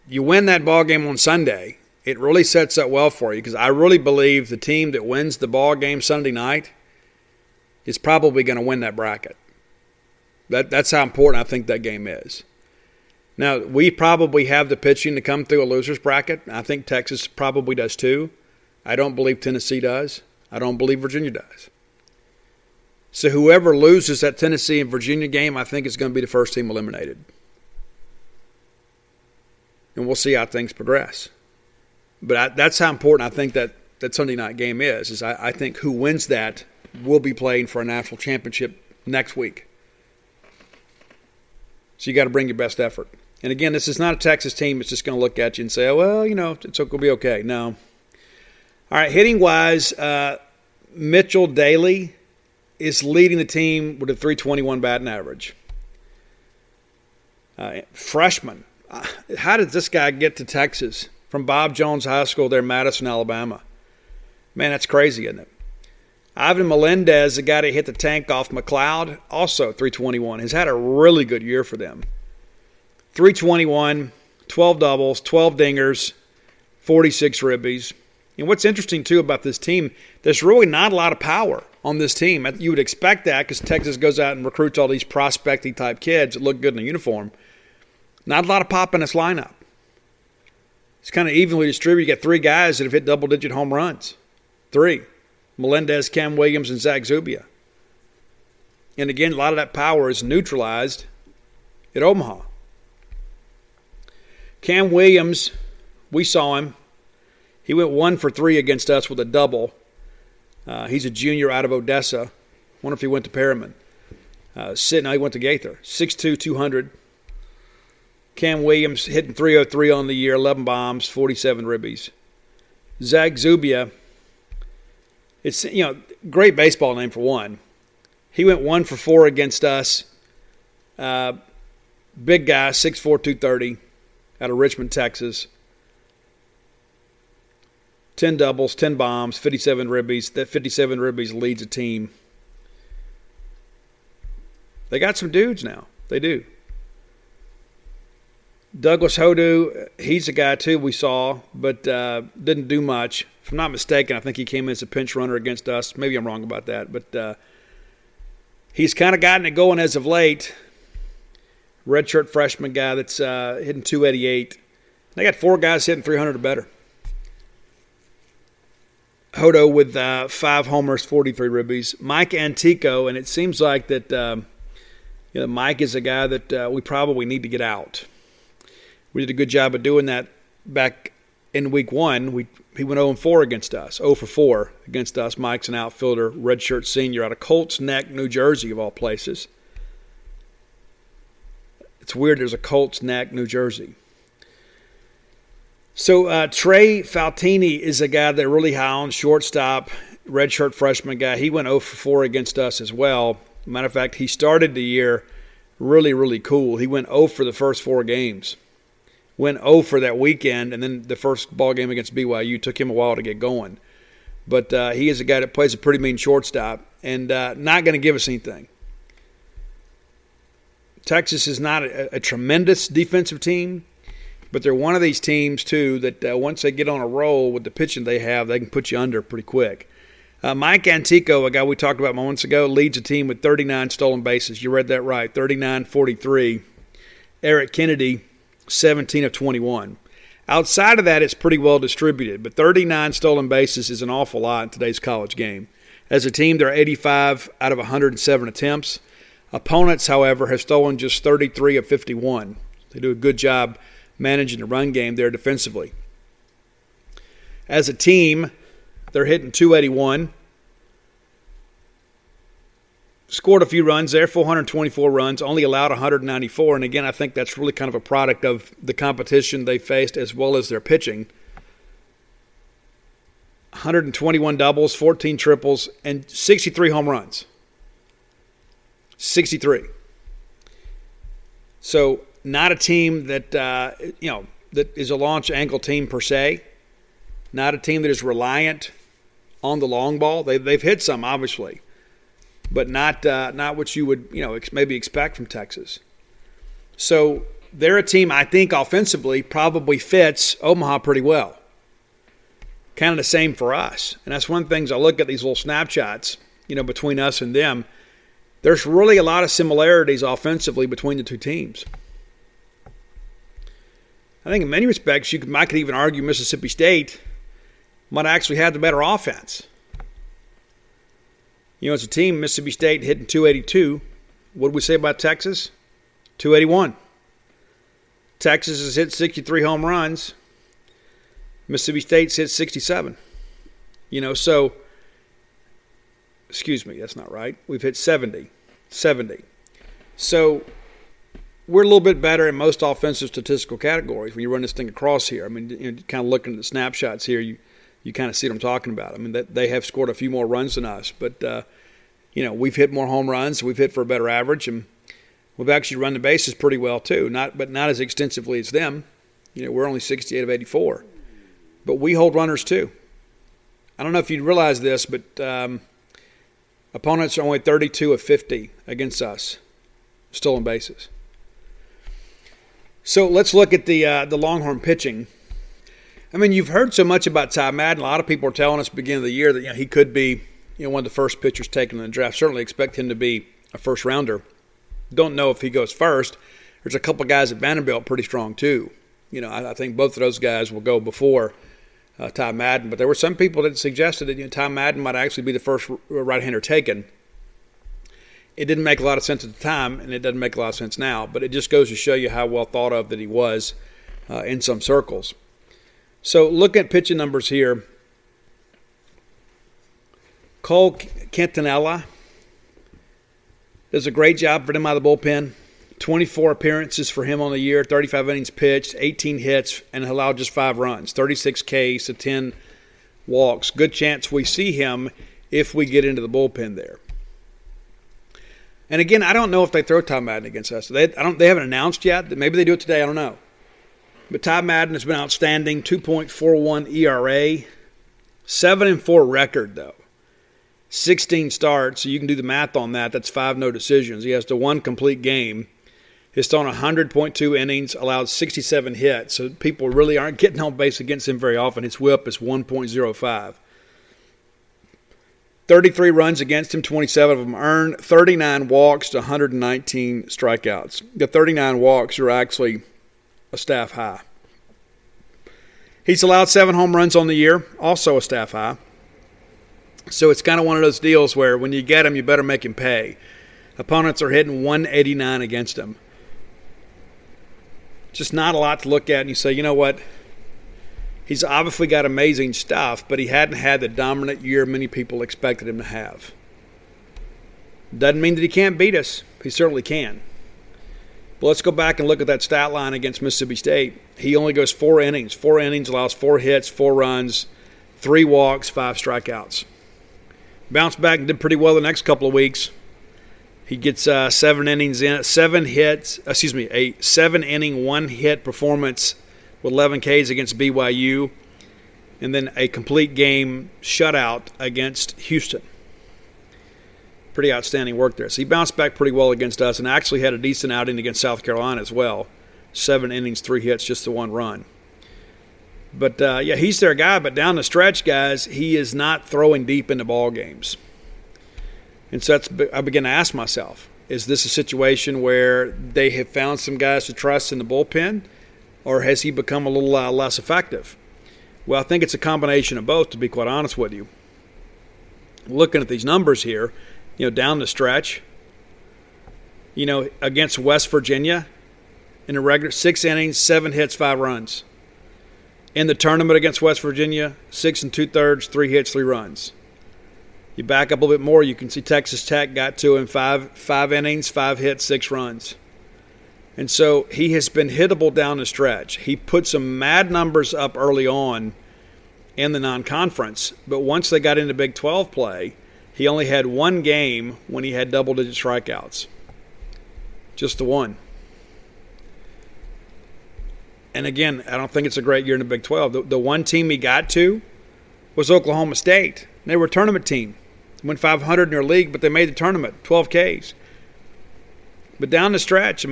you win that ball game on Sunday, it really sets up well for you, because I really believe the team that wins the ball game Sunday night is probably going to win that bracket. That's how important I think that game is. Now, we probably have the pitching to come through a loser's bracket. I think Texas probably does too. I don't believe Tennessee does. I don't believe Virginia does. So whoever loses that Tennessee and Virginia game, I think is going to be the first team eliminated. And we'll see how things progress. But that's how important I think that Sunday night game is I think who wins that will be playing for a national championship next week. So you got to bring your best effort. And again, this is not a Texas team that's just going to look at you and say, oh, well, it's going to be okay. No. All right, hitting-wise, Mitchell Daley is leading the team with a .321 batting average. Freshman. How did this guy get to Texas from Bob Jones High School there in Madison, Alabama? Man, that's crazy, isn't it? Ivan Melendez, the guy that hit the tank off McLeod, also .321, has had a really good year for them. .321, 12 doubles, 12 dingers, 46 ribbies. And what's interesting, too, about this team, there's really not a lot of power on this team. You would expect that because Texas goes out and recruits all these prospecting-type kids that look good in a uniform. Not a lot of pop in this lineup. It's kind of evenly distributed. You got 3 guys that have hit double-digit home runs. 3. Melendez, Cam Williams, and Zach Zubia. And again, a lot of that power is neutralized at Omaha. Cam Williams, we saw him. He went 1 for 3 against us with a double. He's a junior out of Odessa. Wonder if he went to Perriman. He went to Gaither. 6'2", 200. Cam Williams hitting .303 on the year, 11 bombs, 47 ribbies. Zach Zubia, it's great baseball name for one. He went 1 for 4 against us. Big guy, 6'4", 230, out of Richmond, Texas. 10 doubles, 10 bombs, 57 ribbies. That 57 ribbies leads a team. They got some dudes now. They do. Douglas Hodu, he's a guy too we saw, but didn't do much. If I'm not mistaken, I think he came in as a pinch runner against us. Maybe I'm wrong about that, but he's kind of gotten it going as of late. Redshirt freshman guy that's hitting .288. They got 4 guys hitting .300 or better. Hodo with 5 homers, 43 ribbies. Mike Antico, and it seems like that Mike is a guy that we probably need to get out. We did a good job of doing that back in week 1. He went 0-4 against us, 0-4 against us. Mike's an outfielder, redshirt senior out of Colts Neck, New Jersey, of all places. It's weird there's a Colts Neck, New Jersey. So Trey Faltini is a guy that really high on, shortstop, redshirt freshman guy. He went 0-4 against us as well. Matter of fact, he started the year really, really cool. He went 0 for the first 4 games. Went 0 for that weekend, and then the first ball game against BYU took him a while to get going. But he is a guy that plays a pretty mean shortstop and not going to give us anything. Texas is not a tremendous defensive team, but they're one of these teams, too, that once they get on a roll with the pitching they have, they can put you under pretty quick. Mike Antico, a guy we talked about moments ago, leads a team with 39 stolen bases. You read that right, 39-43. Eric Kennedy, 17 of 21. Outside of that, it's pretty well distributed, but 39 stolen bases is an awful lot in today's college game. As a team, they're 85 out of 107 attempts. Opponents, however, have stolen just 33 of 51. They do a good job managing the run game there defensively. As a team, they're hitting .281. Scored a few runs there, 424 runs, only allowed 194. And again, I think that's really kind of a product of the competition they faced as well as their pitching. 121 doubles, 14 triples, and 63 home runs. 63. So not a team that, that is a launch angle team per se. Not a team that is reliant on the long ball. They've hit some, obviously, but not what you would maybe expect from Texas. So they're a team I think offensively probably fits Omaha pretty well. Kind of the same for us, and that's one of the things I look at these little snapshots, between us and them. There's really a lot of similarities offensively between the two teams. I think in many respects I could even argue Mississippi State might actually have the better offense. As a team, Mississippi State hitting .282. What did we say about Texas? .281. Texas has hit 63 home runs. Mississippi State's hit 67. Excuse me, that's not right. We've hit 70. So we're a little bit better in most offensive statistical categories when you run this thing across here. I mean, kind of looking at the snapshots here, you kind of see what I'm talking about. I mean, they have scored a few more runs than us, but, we've hit more home runs. We've hit for a better average, and we've actually run the bases pretty well too, but not as extensively as them. We're only 68 of 84. But we hold runners too. I don't know if you realize this, but opponents are only 32 of 50 against us, stolen bases. So let's look at the Longhorn pitching. I mean, you've heard so much about Todd Madden. A lot of people are telling us at the beginning of the year that he could be one of the first pitchers taken in the draft. Certainly expect him to be a first rounder. Don't know if he goes first. There's a couple guys at Vanderbilt pretty strong too. I think both of those guys will go before Todd Madden. But there were some people that suggested that Todd Madden might actually be the first right-hander taken. It didn't make a lot of sense at the time, and it doesn't make a lot of sense now. But it just goes to show you how well thought of that he was in some circles. So look at pitching numbers here. Cole Quintanilla does a great job for them out of the bullpen. 24 appearances for him on the year, 35 innings pitched, 18 hits, and allowed just 5 runs, 36 Ks to 10 walks. Good chance we see him if we get into the bullpen there. And again, I don't know if they throw Todd Madden against us. They haven't announced yet. Maybe they do it today. I don't know. But Todd Madden has been outstanding, 2.41 ERA, 7-4 record though. 16 starts, so you can do the math on that. That's 5 no decisions. He has the 1 complete game. He's thrown 100.2 innings, allowed 67 hits. So people really aren't getting on base against him very often. His whip is 1.05. 33 runs against him, 27 of them earned, 39 walks to 119 strikeouts. The 39 walks are actually a staff high. He's allowed 7 home runs on the year, also a staff high. So it's kind of one of those deals where when you get him, you better make him pay. Opponents are hitting 189 against him. Just not a lot to look at, and you say, you know what? He's obviously got amazing stuff, but he hadn't had the dominant year many people expected him to have. Doesn't mean that he can't beat us. He certainly can. But let's go back and look at that stat line against Mississippi State. He only goes 4 innings. 4 innings, allows 4 hits, 4 runs, 3 walks, 5 strikeouts. Bounced back and did pretty well the next couple of weeks. He gets 7 innings in, 7 hits, a 7-inning, 1-hit performance with 11 Ks against BYU, and then a complete game shutout against Houston. Pretty outstanding work there. So he bounced back pretty well against us and actually had a decent outing against South Carolina as well. 7 innings, 3 hits, just the 1 run. But, yeah, he's their guy. But down the stretch, guys, he is not throwing deep into ball games. And so I began to ask myself, is this a situation where they have found some guys to trust in the bullpen, or has he become a little less effective? Well, I think it's a combination of both, to be quite honest with you. Looking at these numbers here, down the stretch, against West Virginia, in the regular 6 innings, 7 hits, 5 runs. In the tournament against West Virginia, 6 2/3, 3 hits, 3 runs. You back up a little bit more, you can see Texas Tech got to him 5 innings, 5 hits, 6 runs. And so he has been hittable down the stretch. He put some mad numbers up early on in the non-conference, but once they got into Big 12 play, he only had 1 game when he had double-digit strikeouts. Just the 1. And again, I don't think it's a great year in the Big 12. The one team he got to was Oklahoma State. They were a tournament team. Went 500 in their league, but they made the tournament, 12 Ks. But down the stretch,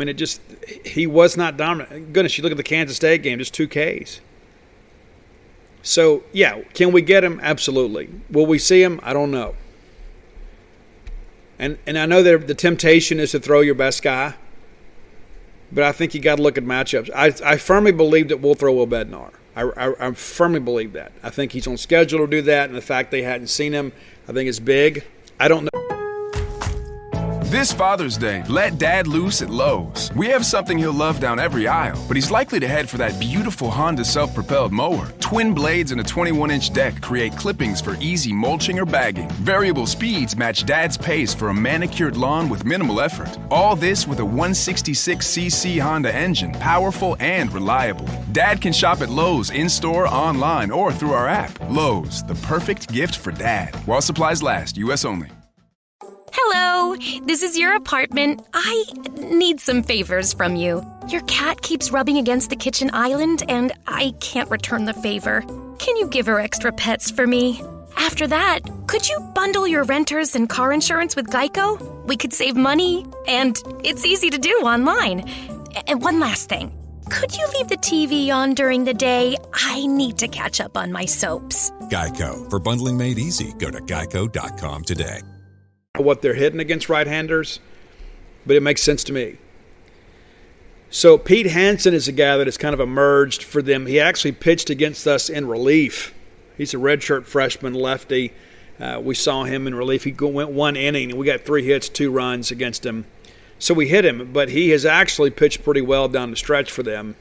he was not dominant. Goodness, you look at the Kansas State game, just 2 Ks. So, yeah, can we get him? Absolutely. Will we see him? I don't know. And I know that the temptation is to throw your best guy, but I think you got to look at matchups. I firmly believe that we'll throw Will Bednar. I firmly believe that. I think he's on schedule to do that, and the fact they hadn't seen him, I think is big. I don't know. This Father's Day, let Dad loose at Lowe's. We have something he'll love down every aisle, but he's likely to head for that beautiful Honda self-propelled mower. Twin blades and a 21-inch deck create clippings for easy mulching or bagging. Variable speeds match Dad's pace for a manicured lawn with minimal effort. All this with a 166cc Honda engine, powerful and reliable. Dad can shop at Lowe's in-store, online, or through our app. Lowe's, the perfect gift for Dad. While supplies last, U.S. only. Hello, this is your apartment. I need some favors from you. Your cat keeps rubbing against the kitchen island, and I can't return the favor. Can you give her extra pets for me? After that, could you bundle your renters and car insurance with Geico? We could save money, and it's easy to do online. And one last thing. Could you leave the TV on during the day? I need to catch up on my soaps. Geico. For bundling made easy, go to geico.com today. What they're hitting against right-handers, but it makes sense to me. So Pete Hanson is a guy that has kind of emerged for them. He actually pitched against us in relief. He's a redshirt freshman lefty. We saw him in relief. He went 1 inning, and we got 3 hits, 2 runs against him. So we hit him, but he has actually pitched pretty well down the stretch for them.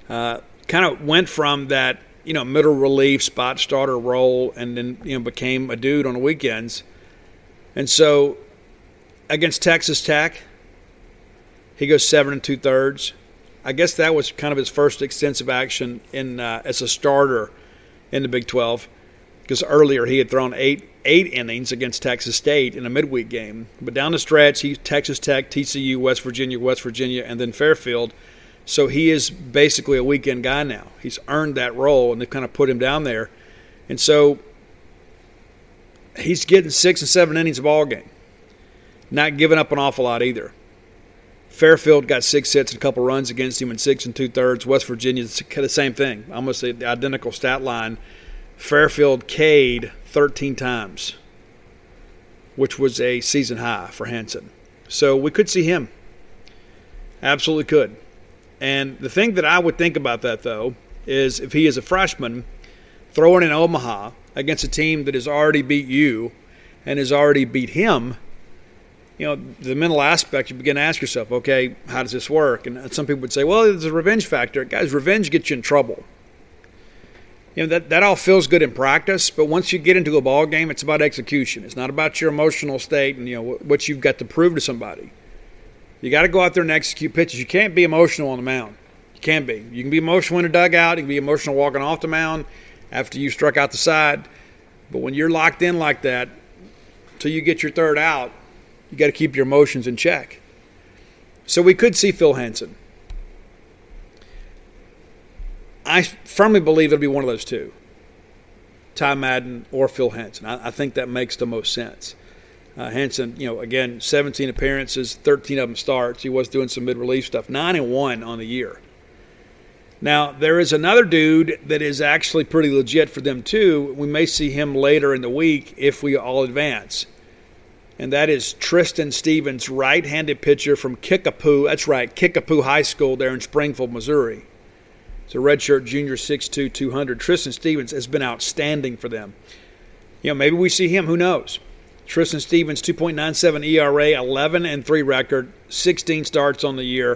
Kind of went from that middle relief spot starter role, and then became a dude on the weekends. And so against Texas Tech, he goes 7 2/3. I guess that was kind of his first extensive action in as a starter in the Big 12, because earlier he had thrown eight innings against Texas State in a midweek game. But down the stretch, Texas Tech, TCU, West Virginia, and then Fairfield. So he is basically a weekend guy now. He's earned that role, and they've kind of put him down there. And so he's getting 6 and 7 innings a ball game. Not giving up an awful lot either. Fairfield got 6 hits and a couple runs against him in 6 2/3. West Virginia, the same thing. Almost the identical stat line. Fairfield K'd 13 times, which was a season high for Hanson. So we could see him. Absolutely could. And the thing that I would think about that, though, is if he is a freshman throwing in Omaha against a team that has already beat you and has already beat him, the mental aspect, you begin to ask yourself, okay, how does this work? And some people would say, well, there's a revenge factor. Guys, revenge gets you in trouble. That all feels good in practice, but once you get into a ball game, it's about execution. It's not about your emotional state and what you've got to prove to somebody. You got to go out there and execute pitches. You can't be emotional on the mound. You can't be. You can be emotional in the dugout. You can be emotional walking off the mound after you struck out the side. But when you're locked in like that, until you get your third out, you got to keep your emotions in check. So we could see Phil Hanson. I firmly believe it'll be one of those two, Todd Madden or Phil Hanson. I think that makes the most sense. Hanson, again, 17 appearances, 13 of them starts. He was doing some mid-relief stuff, 9-1 on the year. Now, there is another dude that is actually pretty legit for them too. We may see him later in the week if we all advance. And that is Tristan Stevens, right-handed pitcher from Kickapoo. That's right, Kickapoo High School there in Springfield, Missouri. It's a redshirt junior, 6'2", 200. Tristan Stevens has been outstanding for them. Maybe we see him. Who knows? Tristan Stevens, 2.97 ERA, 11-3 record, 16 starts on the year,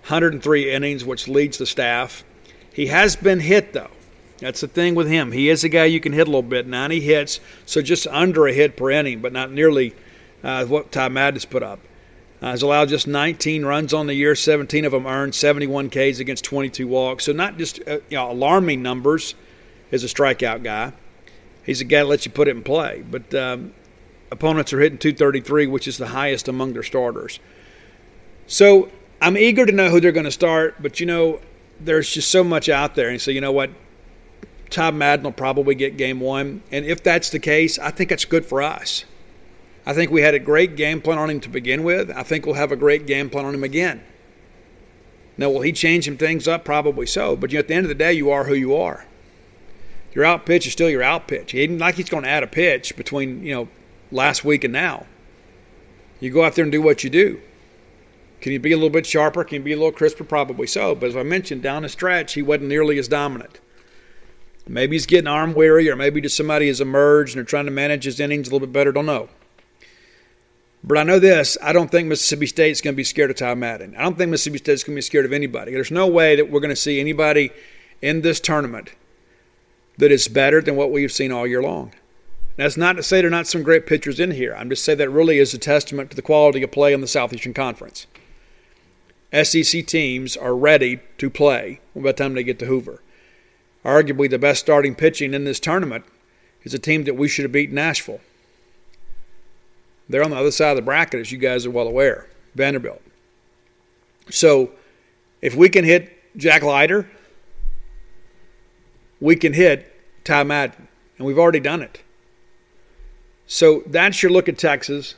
103 innings, which leads the staff. He has been hit, though. That's the thing with him. He is a guy you can hit a little bit. 90 hits, so just under a hit per inning, but not nearly what Todd Madden has put up. Has allowed just 19 runs on the year, 17 of them earned, 71 Ks against 22 walks. So not just alarming numbers as a strikeout guy. He's a guy that lets you put it in play. But opponents are hitting 233, which is the highest among their starters. So I'm eager to know who they're going to start, but there's just so much out there. And so you know what? Todd Madden will probably get game one. And if that's the case, I think it's good for us. I think we had a great game plan on him to begin with. I think we'll have a great game plan on him again. Now, will he change some things up? Probably so. But at the end of the day, you are who you are. Your out pitch is still your out pitch. He ain't like he's going to add a pitch between last week and now. You go out there and do what you do. Can you be a little bit sharper? Can you be a little crisper? Probably so. But as I mentioned, down the stretch, he wasn't nearly as dominant. Maybe he's getting arm weary, or maybe just somebody has emerged and they're trying to manage his innings a little bit better. Don't know. But I know this, I don't think Mississippi State's going to be scared of Todd Madden. I don't think Mississippi State's going to be scared of anybody. There's no way that we're going to see anybody in this tournament that is better than what we've seen all year long. That's not to say there are not some great pitchers in here. I'm just saying that really is a testament to the quality of play in the Southeastern Conference. SEC teams are ready to play by the time they get to Hoover. Arguably the best starting pitching in this tournament is a team that we should have beaten, Nashville. They're on the other side of the bracket, as you guys are well aware, Vanderbilt. So if we can hit Jack Leiter, we can hit Todd Madden, and we've already done it. So that's your look at Texas.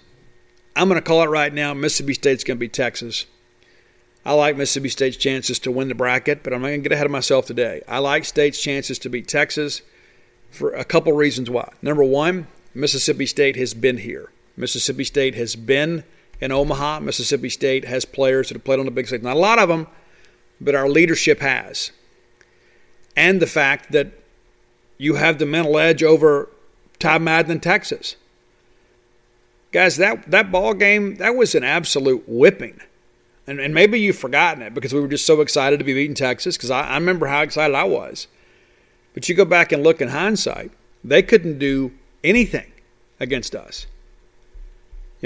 I'm going to call it right now. Mississippi State's going to be Texas. I like Mississippi State's chances to win the bracket, but I'm not going to get ahead of myself today. I like State's chances to beat Texas for a couple reasons why. Number one, Mississippi State has been here. Mississippi State has been in Omaha. Mississippi State has players that have played on the big stage. Not a lot of them, but our leadership has. And the fact that you have the mental edge over Todd Madden in Texas. Guys, that ball game, that was an absolute whipping. And maybe you've forgotten it because we were just so excited to be beating Texas, because I remember how excited I was. But you go back and look in hindsight, they couldn't do anything against us.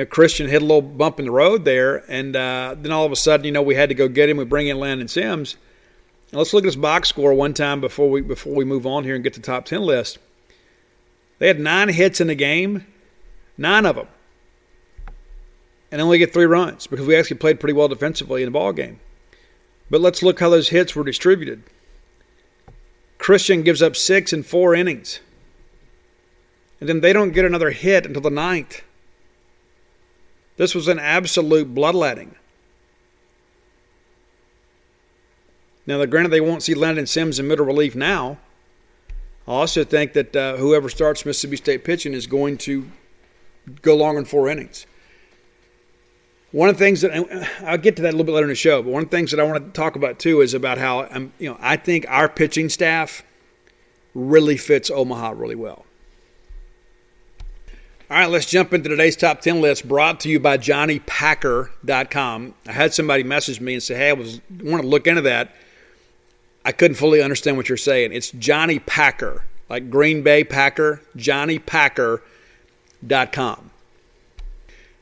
Christian hit a little bump in the road there, and then all of a sudden, we had to go get him. We bring in Landon Sims. And let's look at this box score one time before we move on here and get to the top 10 list. They had 9 hits in the game, 9 of them, and only get 3 runs because we actually played pretty well defensively in the ball game. But let's look how those hits were distributed. Christian gives up 6 in 4 innings, and then they don't get another hit until the 9th. This was an absolute bloodletting. Now, granted, they won't see Landon Sims in middle relief now. I also think that whoever starts Mississippi State pitching is going to go longer than 4 innings. One of the things that I'll get to that a little bit later in the show, but one of the things that I want to talk about too is about how I think our pitching staff really fits Omaha really well. All right, let's jump into today's top 10 list brought to you by JohnnyPacker.com. I had somebody message me and say, hey, I want to look into that. I couldn't fully understand what you're saying. It's Johnny Packer, like Green Bay Packer, JohnnyPacker.com.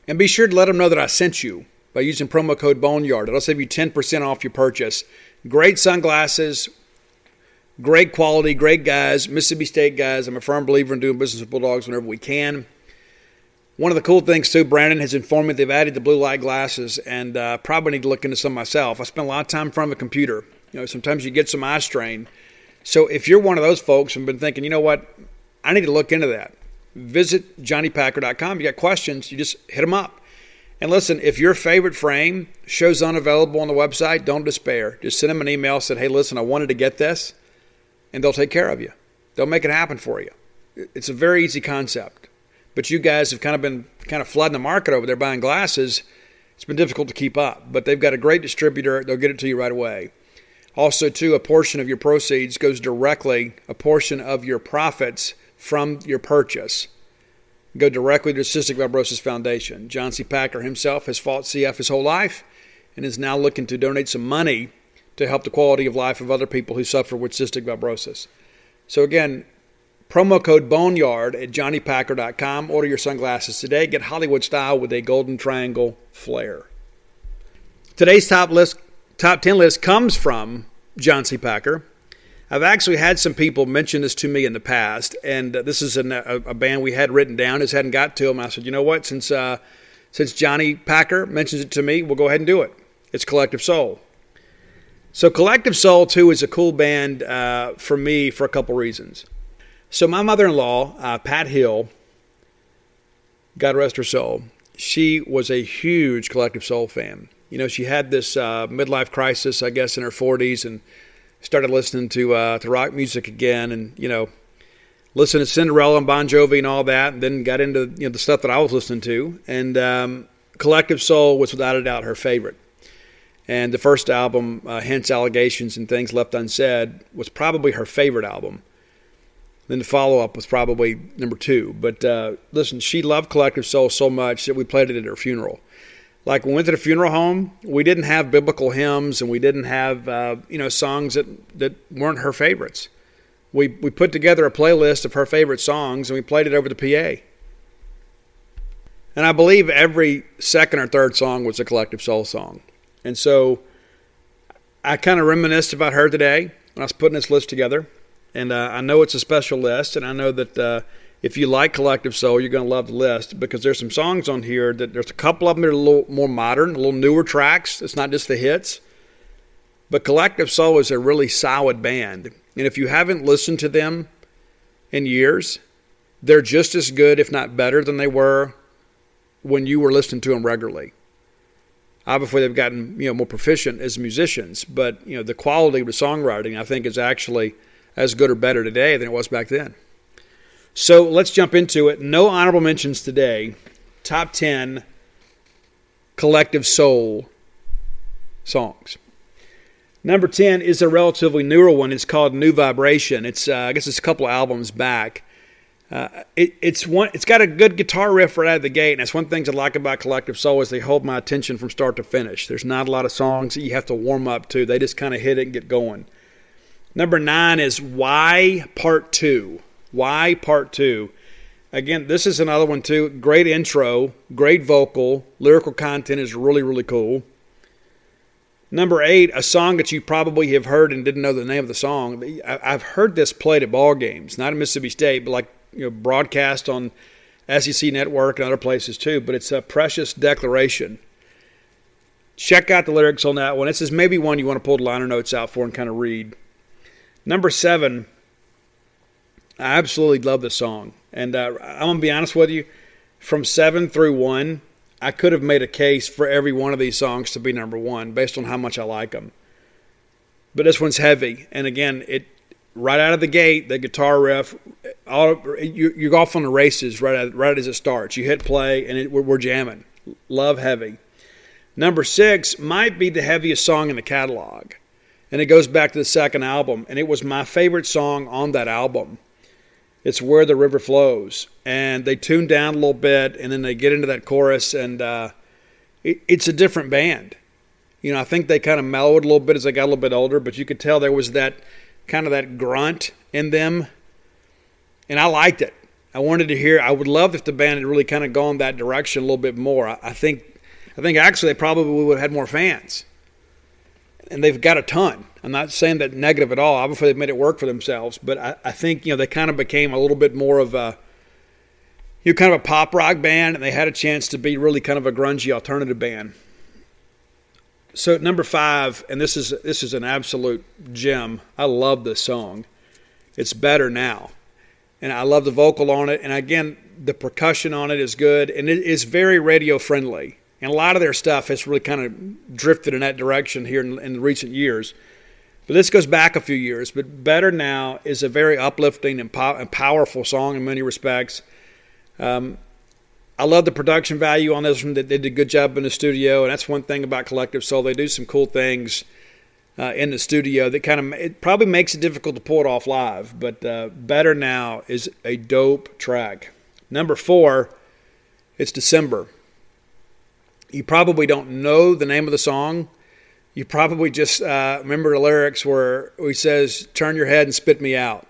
And be sure to let them know that I sent you by using promo code Boneyard. It'll save you 10% off your purchase. Great sunglasses, great quality, great guys, Mississippi State guys. I'm a firm believer in doing business with Bulldogs whenever we can. One of the cool things, too, Brandon has informed me they've added the blue light glasses, and probably need to look into some myself. I spend a lot of time in front of a computer. Sometimes you get some eye strain. So if you're one of those folks and been thinking, you know what, I need to look into that, visit JohnnyPacker.com. You got questions, you just hit them up. And listen, if your favorite frame shows unavailable on the website, don't despair. Just send them an email, said, hey, listen, I wanted to get this, and they'll take care of you. They'll make it happen for you. It's a very easy concept. But you guys have been flooding the market over there buying glasses. It's been difficult to keep up. But they've got a great distributor. They'll get it to you right away. Also, too, a portion of your proceeds goes directly, a portion of your profits from your purchase go directly to the Cystic Fibrosis Foundation. John C. Packer himself has fought CF his whole life and is now looking to donate some money to help the quality of life of other people who suffer with cystic fibrosis. So again, promo code Boneyard at JohnnyPacker.com. Order your sunglasses today. Get Hollywood style with a golden triangle flare. Today's top 10 list comes from John C. Packer. I've actually had some people mention this to me in the past, and this is a band we had written down. Just hadn't got to them. I said, you know what? Since Johnny Packer mentions it to me, we'll go ahead and do it. It's Collective Soul. So Collective Soul, too, is a cool band for me for a couple reasons. So my mother-in-law, Pat Hill, God rest her soul, she was a huge Collective Soul fan. She had this midlife crisis, I guess, in her 40s and started listening to rock music again and, listened to Cinderella and Bon Jovi and all that, and then got into the stuff that I was listening to. And Collective Soul was without a doubt her favorite. And the first album, hence Allegations and Things Left Unsaid, was probably her favorite album. Then the follow-up was probably number 2. But listen, she loved Collective Soul so much that we played it at her funeral. Like when we went to the funeral home, we didn't have biblical hymns and we didn't have songs that weren't her favorites. We put together a playlist of her favorite songs and we played it over the PA. And I believe every second or third song was a Collective Soul song. And so I kind of reminisced about her today when I was putting this list together. And I know it's a special list, and I know that if you like Collective Soul, you're going to love the list because there's some songs on here that there's a couple of them that are a little more modern, a little newer tracks. It's not just the hits. But Collective Soul is a really solid band. And if you haven't listened to them in years, they're just as good, if not better, than they were when you were listening to them regularly. Obviously, they've gotten more proficient as musicians, but the quality of the songwriting, I think, is actually as good or better today than it was back then. So let's jump into it. No honorable mentions today. Top 10 Collective Soul songs. Number 10 is a relatively newer one. It's called New Vibration. It's I guess it's a couple of albums back. It's got a good guitar riff right out of the gate, and that's one thing I like about Collective Soul is they hold my attention from start to finish. There's not a lot of songs that you have to warm up to. They just kind of hit it and get going. Number 9 is Why Part 2. Why Part 2. Again, this is another one too. Great intro, great vocal, lyrical content is really, really cool. Number 8, a song that you probably have heard and didn't know the name of the song. I've heard this played at ball games, not at Mississippi State, but broadcast on SEC Network and other places too. But it's a Precious Declaration. Check out the lyrics on that one. This is maybe one you want to pull the liner notes out for and kind of read. Number 7, I absolutely love this song. And I'm going to be honest with you, from 7 through 1, I could have made a case for every one of these songs to be number 1 based on how much I like them. But this one's heavy. And again, it right out of the gate, the guitar riff, you're off on the races right as it starts. You hit play, and we're jamming. Love Heavy. Number 6 might be the heaviest song in the catalog. And it goes back to the second album. And it was my favorite song on that album. It's Where the River Flows. And they tune down a little bit, and then they get into that chorus, and it's a different band. I think they kind of mellowed a little bit as they got a little bit older, but you could tell there was that kind of that grunt in them, and I liked it. I would love if the band had really kind of gone that direction a little bit more. I think actually they probably would have had more fans. And they've got a ton. I'm not saying that negative at all. Obviously, they've made it work for themselves. But I think, they kind of became a little bit more of a, kind of a pop rock band, and they had a chance to be really kind of a grungy alternative band. So number 5, and this is an absolute gem. I love this song. It's Better Now. And I love the vocal on it. And again, the percussion on it is good. And it is very radio friendly. And a lot of their stuff has really kind of drifted in that direction here in recent years. But this goes back a few years. But Better Now is a very uplifting and powerful song in many respects. I love the production value on this one. They did a good job in the studio. And that's one thing about Collective Soul. They do some cool things in the studio that it probably makes it difficult to pull it off live. But Better Now is a dope track. Number 4, it's December. You probably don't know the name of the song. You probably just remember the lyrics where he says, turn your head and spit me out.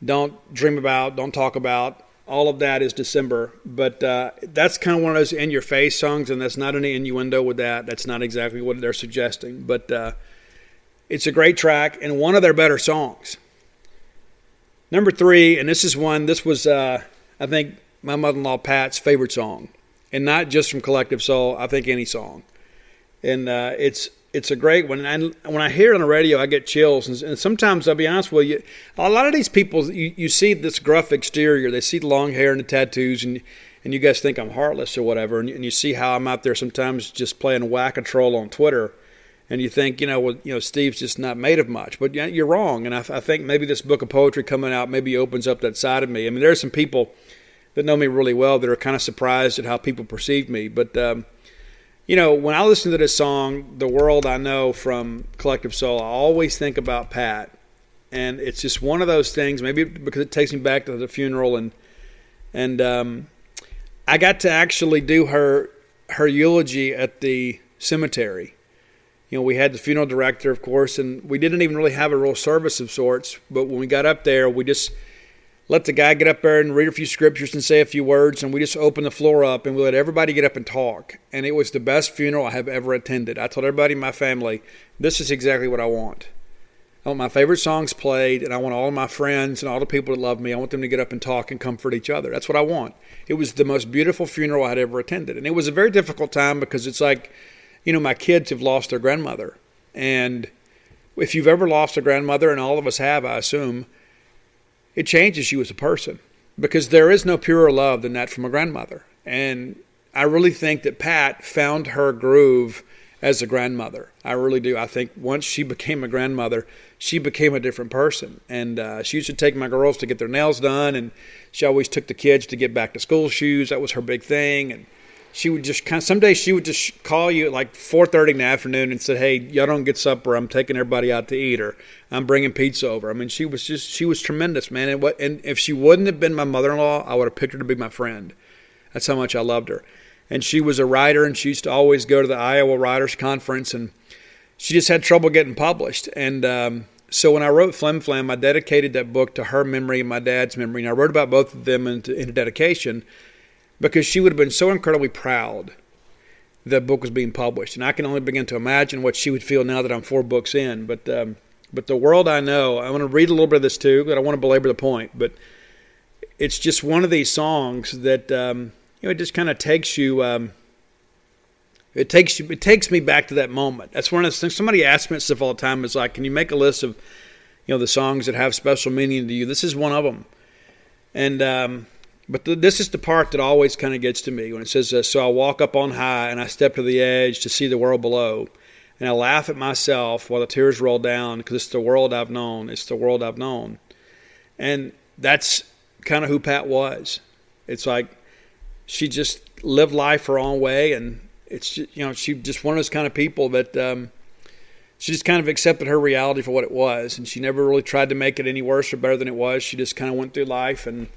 Don't dream about, don't talk about. All of that is December. But that's kind of one of those in-your-face songs, and that's not any innuendo with that. That's not exactly what they're suggesting. But it's a great track and one of their better songs. Number 3, and this was, I think, my mother-in-law Pat's favorite song. And not just from Collective Soul, I think any song. And it's a great one. And when I hear it on the radio, I get chills. And sometimes, I'll be honest with you, a lot of these people, you see this gruff exterior. They see the long hair and the tattoos, and you guys think I'm heartless or whatever. And you see how I'm out there sometimes just playing whack-a-troll on Twitter. And you think, Steve's just not made of much. But you're wrong. And I think maybe this book of poetry coming out maybe opens up that side of me. I mean, there are some people that know me really well that are kind of surprised at how people perceive me. But, when I listen to this song, The World I Know from Collective Soul, I always think about Pat. And it's just one of those things, maybe because it takes me back to the funeral. And I got to actually do her eulogy at the cemetery. We had the funeral director, of course, and we didn't even really have a real service of sorts. But when we got up there, we just let the guy get up there and read a few scriptures and say a few words, and we just opened the floor up, and we let everybody get up and talk. And it was the best funeral I have ever attended. I told everybody in my family, this is exactly what I want. I want my favorite songs played, and I want all of my friends and all the people that love me, I want them to get up and talk and comfort each other. That's what I want. It was the most beautiful funeral I had ever attended. And it was a very difficult time because it's like, my kids have lost their grandmother. And if you've ever lost a grandmother, and all of us have, I assume, it changes you as a person, because there is no purer love than that from a grandmother. And I really think that Pat found her groove as a grandmother. I really do. I think once she became a grandmother, she became a different person. And she used to take my girls to get their nails done, and she always took the kids to get back to school shoes. That was her big thing. And she would just some days she would just call you at like 4:30 in the afternoon and said, hey, y'all don't get supper. I'm taking everybody out to eat, or I'm bringing pizza over. I mean, she was tremendous, man. And if she wouldn't have been my mother-in-law, I would have picked her to be my friend. That's how much I loved her. And she was a writer, and she used to always go to the Iowa Writers Conference, and she just had trouble getting published. And so when I wrote Flim Flam, I dedicated that book to her memory and my dad's memory. And I wrote about both of them in a dedication, because she would have been so incredibly proud that book was being published. And I can only begin to imagine what she would feel now that I'm 4 books in. But The World I Know, I want to read a little bit of this too, but I want to belabor the point. But it's just one of these songs that, it just kind of takes you, it takes me back to that moment. That's one of the things. Somebody asks me stuff all the time. It's like, can you make a list of, the songs that have special meaning to you? This is one of them. And, but this is the part that always kind of gets to me when it says, so I walk up on high and I step to the edge to see the world below. And I laugh at myself while the tears roll down, because it's the world I've known. It's the world I've known. And that's kind of who Pat was. It's like she just lived life her own way. And it's just, she just one of those kind of people that she just kind of accepted her reality for what it was, and she never really tried to make it any worse or better than it was. She just kind of went through life, and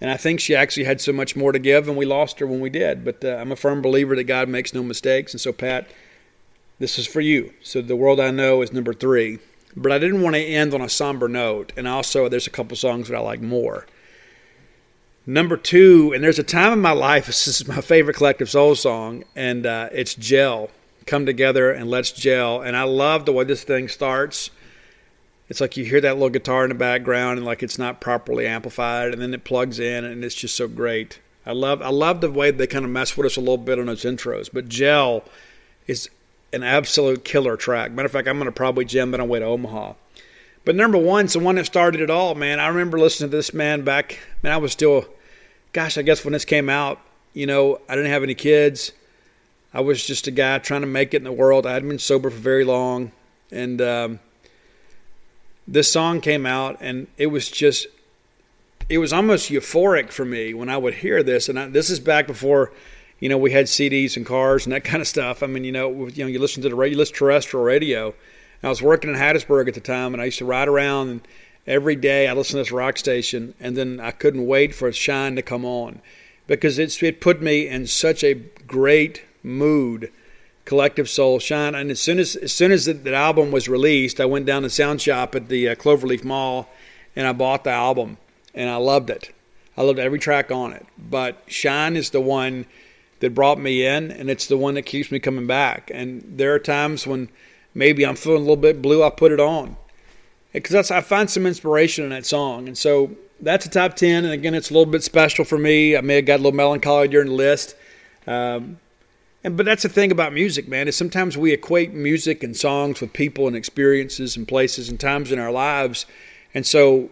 I think she actually had so much more to give, and we lost her when we did. But I'm a firm believer that God makes no mistakes, and so, Pat, this is for you. So The World I Know is number 3. But I didn't want to end on a somber note, and also there's a couple songs that I like more. Number 2, and there's a time in my life, this is my favorite Collective Soul song, and it's Gel. Come Together and Let's Gel. And I love the way this thing starts. It's like you hear that little guitar in the background and like it's not properly amplified, and then it plugs in, and it's just so great. I love the way they kind of mess with us a little bit on those intros. But Gel is an absolute killer track. Matter of fact, I'm going to probably jam that on the way to Omaha. But number 1's the one that started it all, man. I remember listening to this man back, man, I was still, gosh, I guess when this came out, I didn't have any kids. I was just a guy trying to make it in the world. I hadn't been sober for very long. And this song came out, and it was almost euphoric for me when I would hear this. And this is back before, we had CDs and cars and that kind of stuff. I mean, you listen to the radio, you listen to terrestrial radio. And I was working in Hattiesburg at the time, and I used to ride around, and every day I listened to this rock station, and then I couldn't wait for Shine to come on because it put me in such a great mood. Collective Soul, Shine. And as soon as that album was released, I went down to Sound Shop at the Cloverleaf Mall, and I bought the album, and I loved it. I loved every track on it. But Shine is the one that brought me in, and it's the one that keeps me coming back. And there are times when maybe I'm feeling a little bit blue, I put it on. Because I find some inspiration in that song. And so that's a top 10. And again, it's a little bit special for me. I may have got a little melancholy during the list. But that's the thing about music, man, is sometimes we equate music and songs with people and experiences and places and times in our lives. And so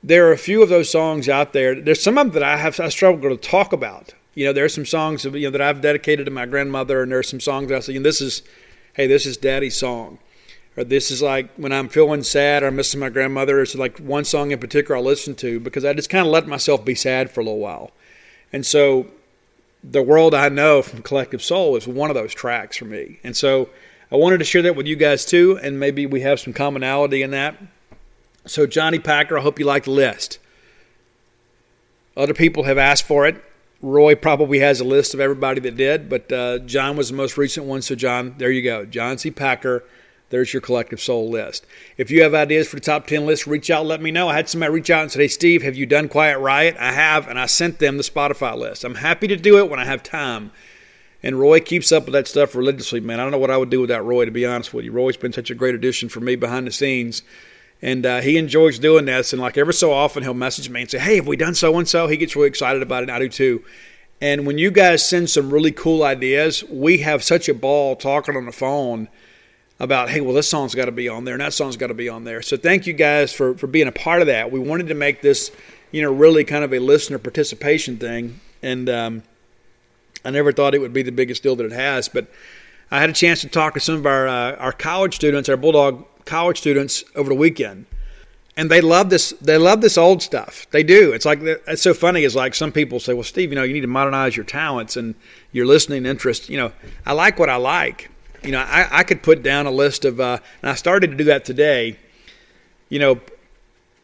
there are a few of those songs out there. There's some of them that I struggle to talk about. There are some songs that I've dedicated to my grandmother, and there are some songs that I say, this is Daddy's song. Or this is like when I'm feeling sad or I'm missing my grandmother. It's like one song in particular I listen to because I just kind of let myself be sad for a little while. And so The World I Know from Collective Soul is one of those tracks for me. And so I wanted to share that with you guys too, and maybe we have some commonality in that. So Johnny Packer, I hope you like the list. Other people have asked for it. Roy probably has a list of everybody that did, but John was the most recent one. So John, there you go. John C. Packer, there's your Collective Soul list. If you have ideas for the top 10 list, reach out, let me know. I had somebody reach out and say, hey, Steve, have you done Quiet Riot? I have, and I sent them the Spotify list. I'm happy to do it when I have time. And Roy keeps up with that stuff religiously, man. I don't know what I would do without Roy, to be honest with you. Roy's been such a great addition for me behind the scenes. And he enjoys doing this. And like ever so often, he'll message me and say, hey, have we done so-and-so? He gets really excited about it, and I do too. And when you guys send some really cool ideas, we have such a ball talking on the phone about, hey, well, this song's got to be on there, and that song's got to be on there. So thank you guys for being a part of that. We wanted to make this, really kind of a listener participation thing. And I never thought it would be the biggest deal that it has. But I had a chance to talk to some of our college students, our Bulldog college students, over the weekend. And they love this. They love this old stuff. They do. It's like, it's so funny. Is like some people say, well, Steve, you need to modernize your talents and your listening interest. I like what I like. I could put down a list of, and I started to do that today,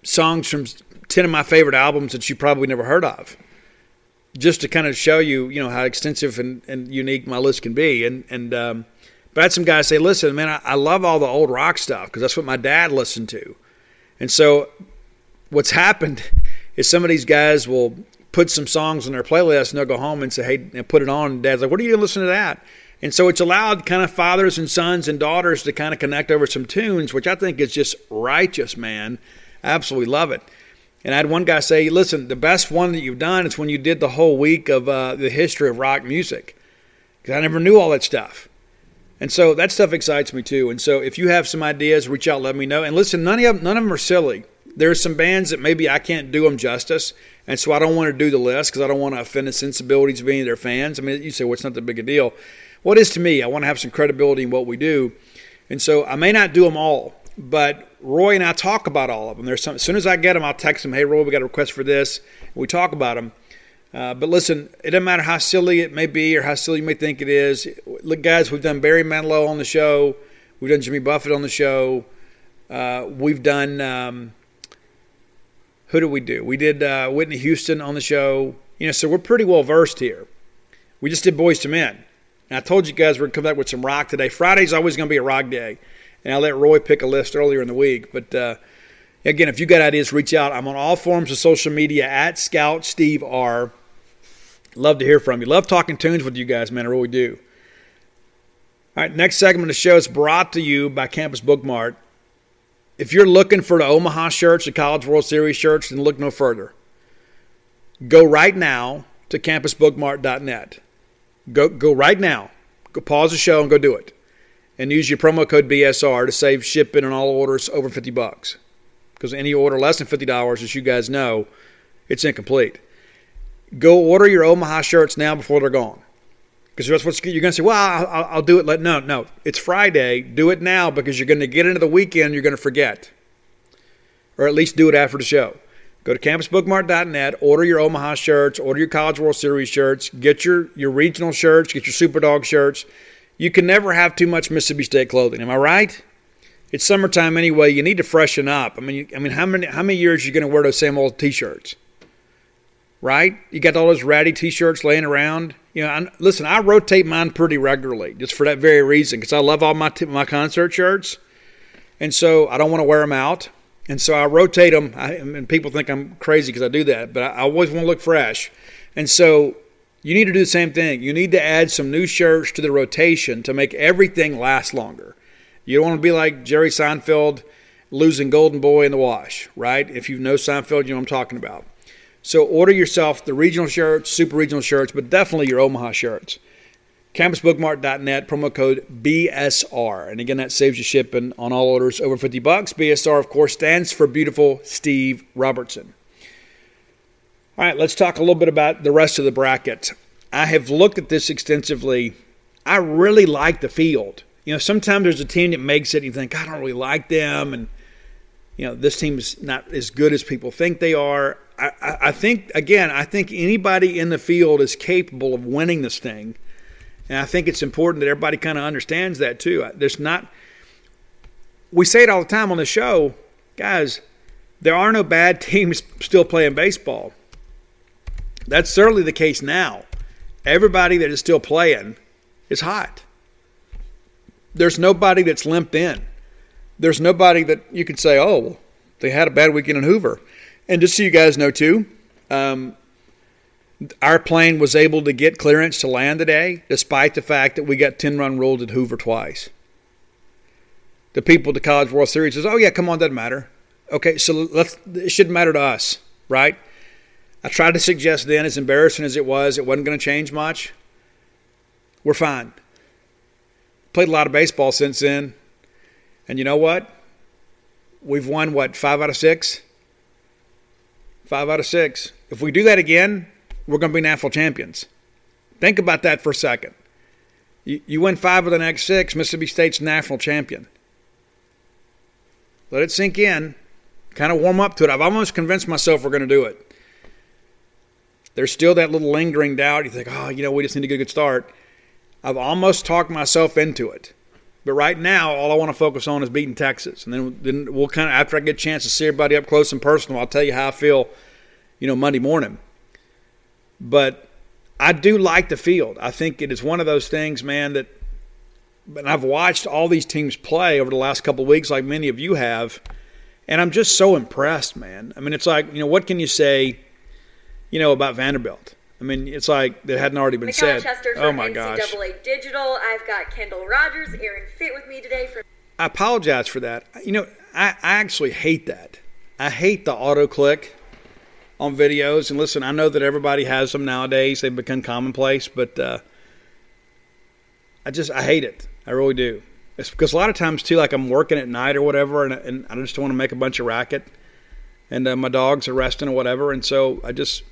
songs from 10 of my favorite albums that you probably never heard of, just to kind of show you, how extensive and unique my list can be. But I had some guys say, listen, man, I love all the old rock stuff because that's what my dad listened to. And so what's happened is some of these guys will put some songs on their playlist and they'll go home and say, hey, and put it on. And Dad's like, what are you listening to that? And so it's allowed kind of fathers and sons and daughters to kind of connect over some tunes, which I think is just righteous, man. I absolutely love it. And I had one guy say, listen, the best one that you've done is when you did the whole week of the history of rock music. Because I never knew all that stuff. And so that stuff excites me too. And so if you have some ideas, reach out, let me know. And listen, none of them are silly. There's some bands that maybe I can't do them justice, and so I don't want to do the list because I don't want to offend the sensibilities of any of their fans. I mean, you say, well, it's not that big a deal. What is to me, I want to have some credibility in what we do. And so I may not do them all, but Roy and I talk about all of them. There's some, as soon as I get them, I'll text them, hey, Roy, we got a request for this. And we talk about them. But listen, it doesn't matter how silly it may be or how silly you may think it is. Look, guys, we've done Barry Manilow on the show. We've done Jimmy Buffett on the show. We've done who did we do? We did Whitney Houston on the show. So we're pretty well versed here. We just did Boys to Men. And I told you guys we're going to come back with some rock today. Friday's always going to be a rock day. And I let Roy pick a list earlier in the week. But, again, if you got ideas, reach out. I'm on all forms of social media at Scout Steve R. Love to hear from you. Love talking tunes with you guys, man. I really do. All right, next segment of the show is brought to you by Campus Book Mart. If you're looking for the Omaha shirts, the College World Series shirts, then look no further. Go right now to campusbookmart.net. Go right now. Go pause the show and go do it. And use your promo code BSR to save shipping on all orders over $50. Because any order less than $50, as you guys know, it's incomplete. Go order your Omaha shirts now before they're gone. Because that's what you're going to say, well, I'll do it. No. It's Friday. Do it now because you're going to get into the weekend. You're going to forget. Or at least do it after the show. Go to campusbookmart.net. Order your Omaha shirts. Order your College World Series shirts. Get your regional shirts. Get your Superdog shirts. You can never have too much Mississippi State clothing. Am I right? It's summertime anyway. You need to freshen up. I mean, how many years are you going to wear those same old T-shirts? Right? You got all those ratty T-shirts laying around. Listen, I rotate mine pretty regularly just for that very reason because I love all my concert shirts. And so I don't want to wear them out. And so I rotate them. And people think I'm crazy because I do that. But I always want to look fresh. And so you need to do the same thing. You need to add some new shirts to the rotation to make everything last longer. You don't want to be like Jerry Seinfeld losing Golden Boy in the wash, right? If you know Seinfeld, you know what I'm talking about. So order yourself the regional shirts, super regional shirts, but definitely your Omaha shirts. CampusBookmart.net, promo code BSR. And again, that saves you shipping on all orders over $50. BSR, of course, stands for Beautiful Steve Robertson. All right, let's talk a little bit about the rest of the bracket. I have looked at this extensively. I really like the field. Sometimes there's a team that makes it and you think, I don't really like them. And, this team is not as good as people think they are. I think anybody in the field is capable of winning this thing. And I think it's important that everybody kind of understands that too. We say it all the time on the show, guys, there are no bad teams still playing baseball. That's certainly the case now. Everybody that is still playing is hot. There's nobody that's limped in. There's nobody that you can say, oh, they had a bad weekend in Hoover. And just so you guys know too, our plane was able to get clearance to land today, despite the fact that we got 10-run ruled at Hoover twice. The people at the College World Series says, oh, yeah, come on, doesn't matter. Okay, so it shouldn't matter to us, right? I tried to suggest then, as embarrassing as it wasn't going to change much. We're fine. Played a lot of baseball since then. And you know what? We've won, 5 out of 6? 5 out of 6. If we do that again, we're going to be national champions. Think about that for a second. You win 5 of the next 6, Mississippi State's national champion. Let it sink in. Kind of warm up to it. I've almost convinced myself we're going to do it. There's still that little lingering doubt. You think, we just need to get a good start. I've almost talked myself into it. But right now, all I want to focus on is beating Texas. And then we'll kind of, after I get a chance to see everybody up close and personal, I'll tell you how I feel, Monday morning. But I do like the field. I think it is one of those things, man, that and I've watched all these teams play over the last couple of weeks like many of you have, and I'm just so impressed, man. I mean, it's like, what can you say, about Vanderbilt? I mean, it's like that hadn't already been said. Chester Oh, my gosh. NCAA Digital. I've got Kendall Rogers, Aaron Fitt with me today. I apologize for that. I actually hate that. I hate the auto-click on videos. And listen, I know that everybody has them nowadays. They've become commonplace. But I hate it. I really do. It's because a lot of times, too, like I'm working at night or whatever, and I just don't want to make a bunch of racket. And my dogs are resting or whatever. And so I just,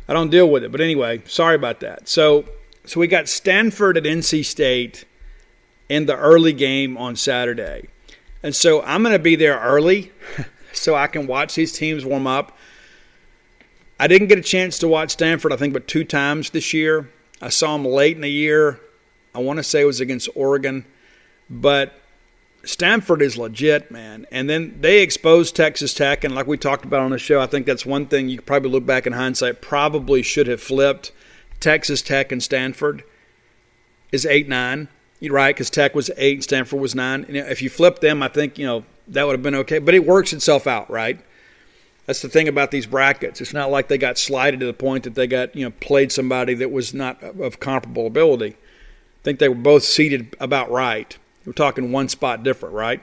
I don't deal with it. But anyway, sorry about that. So we got Stanford at NC State in the early game on Saturday. And so I'm going to be there early so I can watch these teams warm up. I didn't get a chance to watch Stanford, I think, but 2 times this year. I saw them late in the year. I want to say it was against Oregon. But Stanford is legit, man. And then they exposed Texas Tech, and like we talked about on the show, I think that's one thing you could probably look back in hindsight, probably should have flipped Texas Tech and Stanford is 8-9. You're right, because Tech was 8 and Stanford was 9. And if you flip them, I think, that would have been okay. But it works itself out, right? That's the thing about these brackets. It's not like they got slided to the point that they got, played somebody that was not of comparable ability. I think they were both seated about right. We're talking one spot different, right?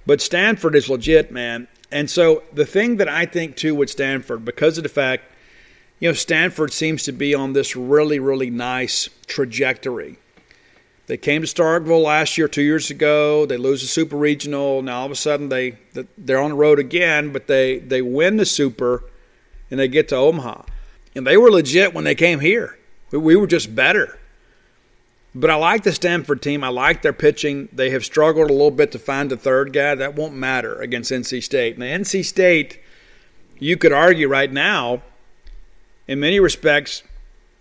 But Stanford is legit, man. And so the thing that I think, too, with Stanford, because of the fact, Stanford seems to be on this really, really nice trajectory. They came to Starkville last year, 2 years ago. They lose the Super Regional. Now, all of a sudden, they're on the road again, but they win the Super, and they get to Omaha. And they were legit when they came here. We were just better. But I like the Stanford team. I like their pitching. They have struggled a little bit to find the third guy. That won't matter against NC State. Now, NC State, you could argue right now, in many respects,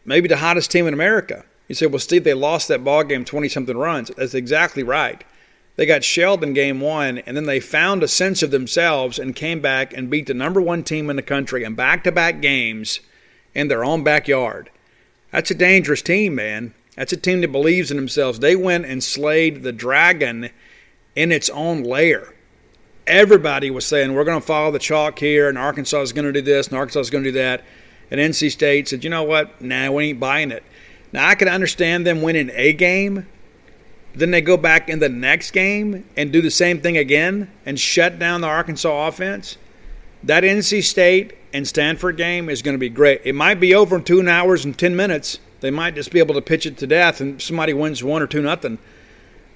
maybe the hottest team in America. You say, well, Steve, they lost that ball game 20-something runs. That's exactly right. They got shelled in game 1, and then they found a sense of themselves and came back and beat the number 1 team in the country in back-to-back games in their own backyard. That's a dangerous team, man. That's a team that believes in themselves. They went and slayed the dragon in its own lair. Everybody was saying, we're going to follow the chalk here, and Arkansas is going to do this, and Arkansas is going to do that. And NC State said, you know what? Nah, we ain't buying it. Now, I can understand them winning a game. Then they go back in the next game and do the same thing again and shut down the Arkansas offense. That NC State and Stanford game is going to be great. It might be over in 2 hours and 10 minutes. They might just be able to pitch it to death and somebody wins 1 or 2-0. But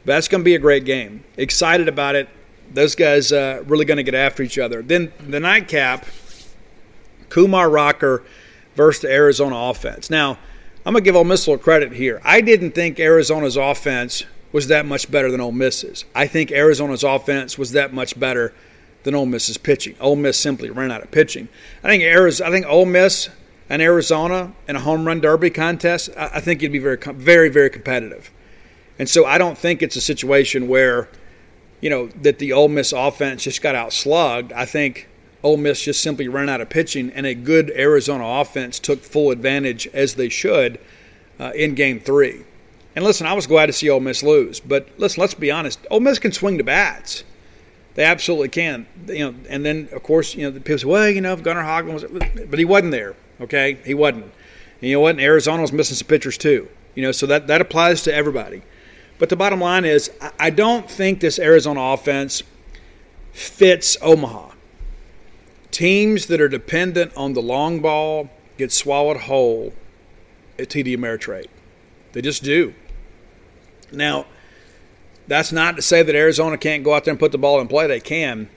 that's going to be a great game. Excited about it. Those guys really going to get after each other. Then the nightcap, Kumar Rocker versus the Arizona offense. Now, I'm going to give Ole Miss a little credit here. I didn't think Arizona's offense was that much better than Ole Miss's. I think Arizona's offense was that much better than Ole Miss's pitching. Ole Miss simply ran out of pitching. I think Ole Miss and Arizona in a home run derby contest, I think it'd be very, very, very competitive. And so I don't think it's a situation where, that the Ole Miss offense just got outslugged. I think Ole Miss just simply ran out of pitching, and a good Arizona offense took full advantage, as they should, in Game 3. And listen, I was glad to see Ole Miss lose. But listen, let's be honest. Ole Miss can swing the bats. They absolutely can. And then, of course, the people say, well, if Gunnar Hoglund was – but he wasn't there, okay? He wasn't. And you know what? And Arizona was missing some pitchers too. So that applies to everybody. But the bottom line is I don't think this Arizona offense fits Omaha. Teams that are dependent on the long ball get swallowed whole at TD Ameritrade. They just do. Now, that's not to say that Arizona can't go out there and put the ball in play. They can.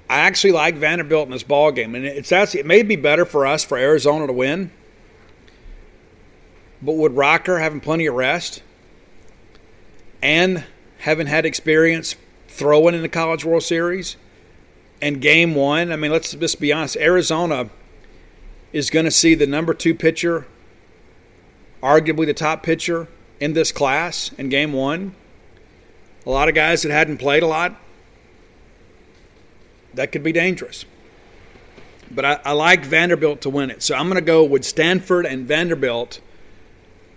I actually like Vanderbilt in this ball game, and it may be better for us for Arizona to win. But with Rocker having plenty of rest and having had experience throwing in the College World Series and Game 1, let's just be honest. Arizona is going to see the number 2 pitcher, arguably the top pitcher in this class in Game 1. A lot of guys that hadn't played a lot. That could be dangerous. But I like Vanderbilt to win it. So I'm going to go with Stanford and Vanderbilt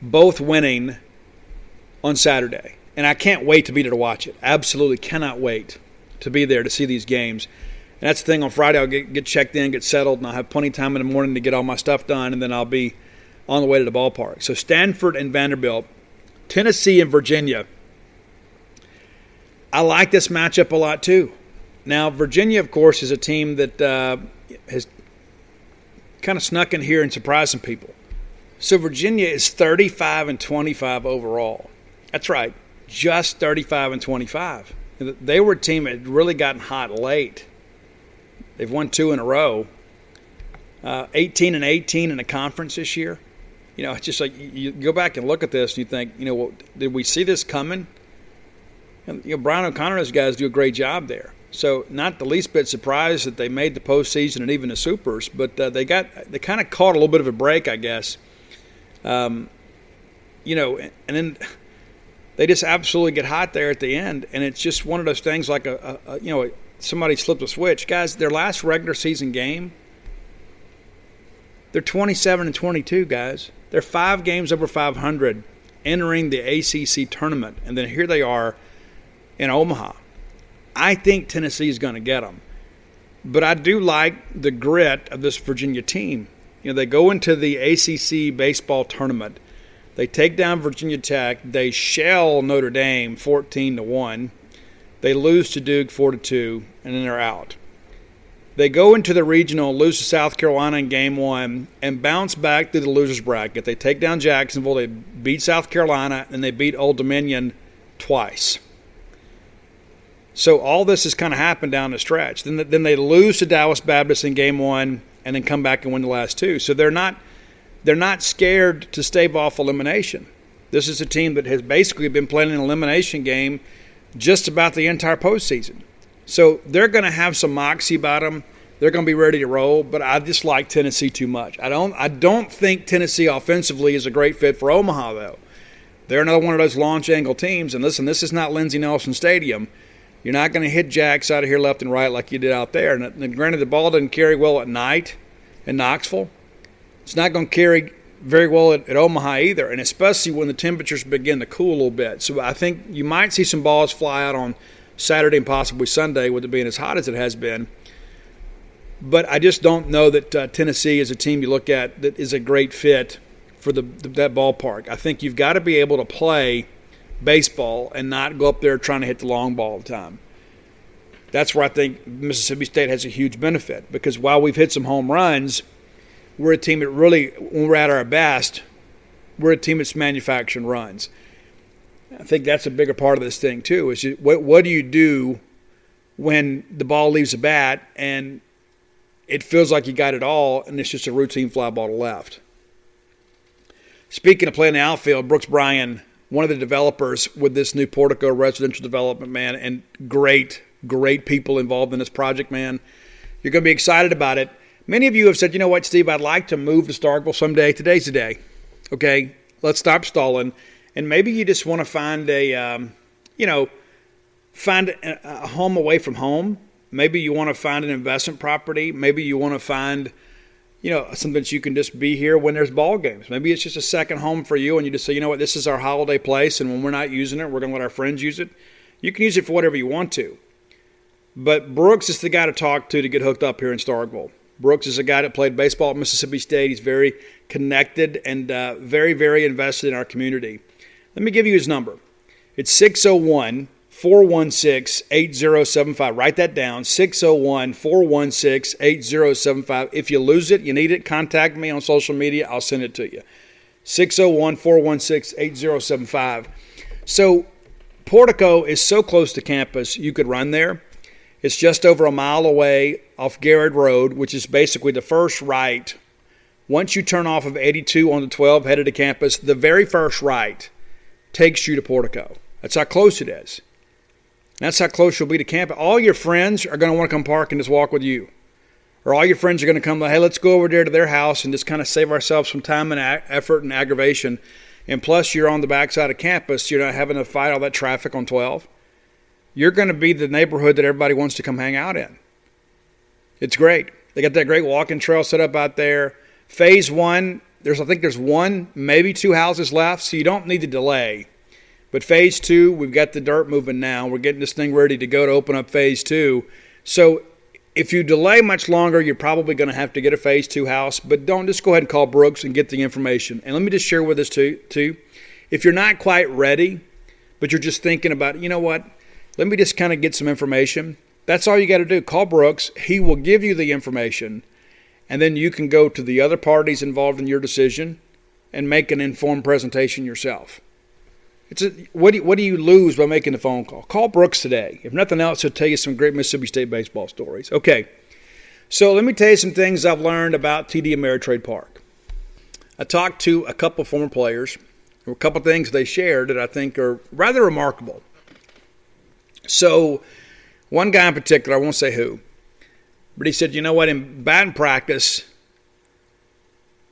both winning on Saturday. And I can't wait to be there to watch it. Absolutely cannot wait to be there to see these games. And that's the thing, on Friday I'll get checked in, get settled, and I'll have plenty of time in the morning to get all my stuff done, and then I'll be on the way to the ballpark. So Stanford and Vanderbilt. Tennessee and Virginia. I like this matchup a lot too. Now, Virginia, of course, is a team that has kind of snuck in here and surprised some people. So Virginia is 35-25 overall. That's right, just 35-25. They were a team that had really gotten hot late. They've won 2 in a row. 18-18 in the conference this year. It's just like you go back and look at this and you think, well, did we see this coming? And, Brian O'Connor and those guys do a great job there. So not the least bit surprised that they made the postseason and even the Supers, but they kind of caught a little bit of a break, I guess. And then They just absolutely get hot there at the end, and it's just one of those things like somebody slipped a switch. Guys, their last regular season game, they're 27-22, guys. They're 5 games over 500 entering the ACC tournament, and then here they are in Omaha. I think Tennessee is going to get them. But I do like the grit of this Virginia team. They go into the ACC baseball tournament. They take down Virginia Tech. They shell Notre Dame 14-1. They lose to Duke 4-2, and then they're out. They go into the regional, lose to South Carolina in game 1, and bounce back through the losers bracket. They take down Jacksonville. They beat South Carolina, and they beat Old Dominion twice. So all this has kind of happened down the stretch. Then they lose to Dallas Baptist in game 1, and then come back and win the last 2. So they're not scared to stave off elimination. This is a team that has basically been playing an elimination game just about the entire postseason. So they're going to have some moxie about them. They're going to be ready to roll, but I just like Tennessee too much. I don't think Tennessee offensively is a great fit for Omaha, though. They're another one of those launch angle teams. And listen, this is not Lindsey Nelson Stadium. You're not going to hit jacks out of here left and right like you did out there. And granted, the ball doesn't carry well at night in Knoxville. It's not going to carry very well at Omaha either, and especially when the temperatures begin to cool a little bit. So I think you might see some balls fly out on Saturday and possibly Sunday with it being as hot as it has been. But I just don't know that Tennessee is a team you look at that is a great fit for that ballpark. I think you've got to be able to play baseball and not go up there trying to hit the long ball all the time. That's where I think Mississippi State has a huge benefit, because while we've hit some home runs, we're a team that really, when we're at our best, we're a team that's manufacturing runs. I think that's a bigger part of this thing too, is what do you do when the ball leaves the bat and it feels like you got it all and it's just a routine fly ball to left. Speaking of playing the outfield, Brooks Bryan, one of the developers with this new Portico residential development, man, and great people involved in this project, man. You're going to be excited about it. Many of you have said, you know what, Steve, I'd like to move to Starkville someday. Today's the day. Okay, let's stop stalling. And maybe you just want to find a home away from home. Maybe you want to find an investment property. Maybe you want to find, something that you can just be here when there's ball games. Maybe it's just a second home for you, and you just say, you know what, this is our holiday place, and when we're not using it, we're going to let our friends use it. You can use it for whatever you want to. But Brooks is the guy to talk to get hooked up here in Starkville. Brooks is a guy that played baseball at Mississippi State. He's very connected and very, very invested in our community. Let me give you his number. It's 601-416-8075. Write that down, 601-416-8075. If you lose it, you need it, contact me on social media. I'll send it to you. 601-416-8075. So Portico is so close to campus, you could run there. It's just over a mile away off Garrett Road, which is basically the first right. Once you turn off of 82 on the 12 headed to campus, the very first right takes you to Portico. That's how close it is. That's how close you'll be to campus. All your friends are going to want to come park and just walk with you. Or all your friends are going to come, hey, let's go over there to their house and just kind of save ourselves some time and effort and aggravation. And plus, you're on the backside of campus. You're not having to fight all that traffic on 12. You're going to be the neighborhood that everybody wants to come hang out in. It's great. They got that great walking trail set up out there. Phase 1, I think there's 1, maybe 2 houses left, so you don't need to delay. But Phase 2, we've got the dirt moving now. We're getting this thing ready to go to open up Phase 2. So if you delay much longer, you're probably going to have to get a Phase 2 house. But don't just go ahead and call Brooks and get the information. And let me just share with us too. If you're not quite ready, but you're just thinking about, you know what, let me just kind of get some information. That's all you got to do. Call Brooks. He will give you the information. And then you can go to the other parties involved in your decision and make an informed presentation yourself. What do you lose by making the phone call? Call Brooks today. If nothing else, he'll tell you some great Mississippi State baseball stories. Okay, so let me tell you some things I've learned about TD Ameritrade Park. I talked to a couple of former players. There were a couple of things they shared that I think are rather remarkable. So one guy in particular, I won't say who, but he said, you know what, in batting practice,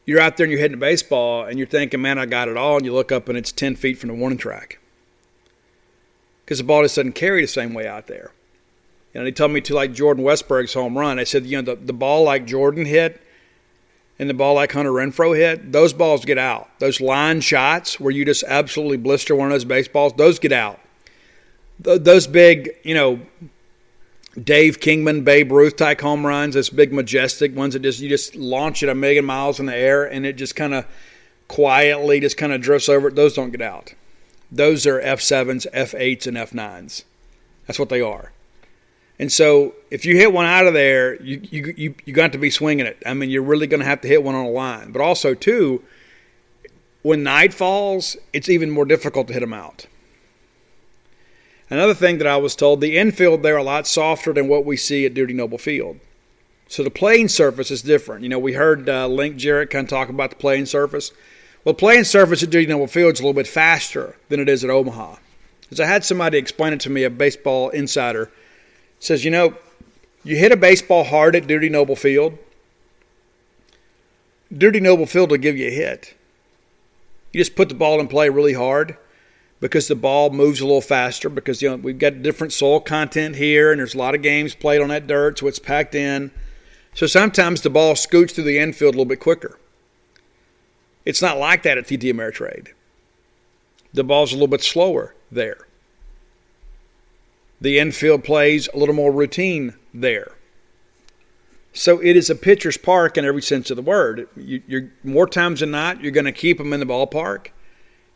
you're out there and you're hitting a baseball and you're thinking, man, I got it all. And you look up and it's 10 feet from the warning track. because the ball just doesn't carry the same way out there. And they told me to like Jordan Westberg's home run. They said, the ball like Jordan hit and the ball like Hunter Renfroe hit, those balls get out. Those line shots where you just absolutely blister one of those baseballs, those get out. Those big, Dave Kingman, Babe Ruth type home runs, those big majestic ones that you just launch it 1,000,000 miles in the air and it just kind of quietly just kind of drifts over it, those don't get out. Those are F7s, F8s, and F9s. That's what they are. And so if you hit one out of there, you got to be swinging it. I mean, you're really going to have to hit one on a line. But also, too, when night falls, it's even more difficult to hit them out. Another thing that I was told, the infield there a lot softer than what we see at Duty Noble Field. So the playing surface is different. We heard Link Jarrett kind of talk about the playing surface. Well, playing surface at Duty Noble Field is a little bit faster than it is at Omaha. Because I had somebody explain it to me, a baseball insider. Says, you hit a baseball hard at Duty Noble Field. Duty Noble Field will give you a hit. You just put the ball in play really hard because the ball moves a little faster because, we've got different soil content here and there's a lot of games played on that dirt, so it's packed in. So sometimes the ball scoots through the infield a little bit quicker. It's not like that at TD Ameritrade. The ball's a little bit slower there. The infield plays a little more routine there. So it is a pitcher's park in every sense of the word. You're more times than not, you're going to keep them in the ballpark,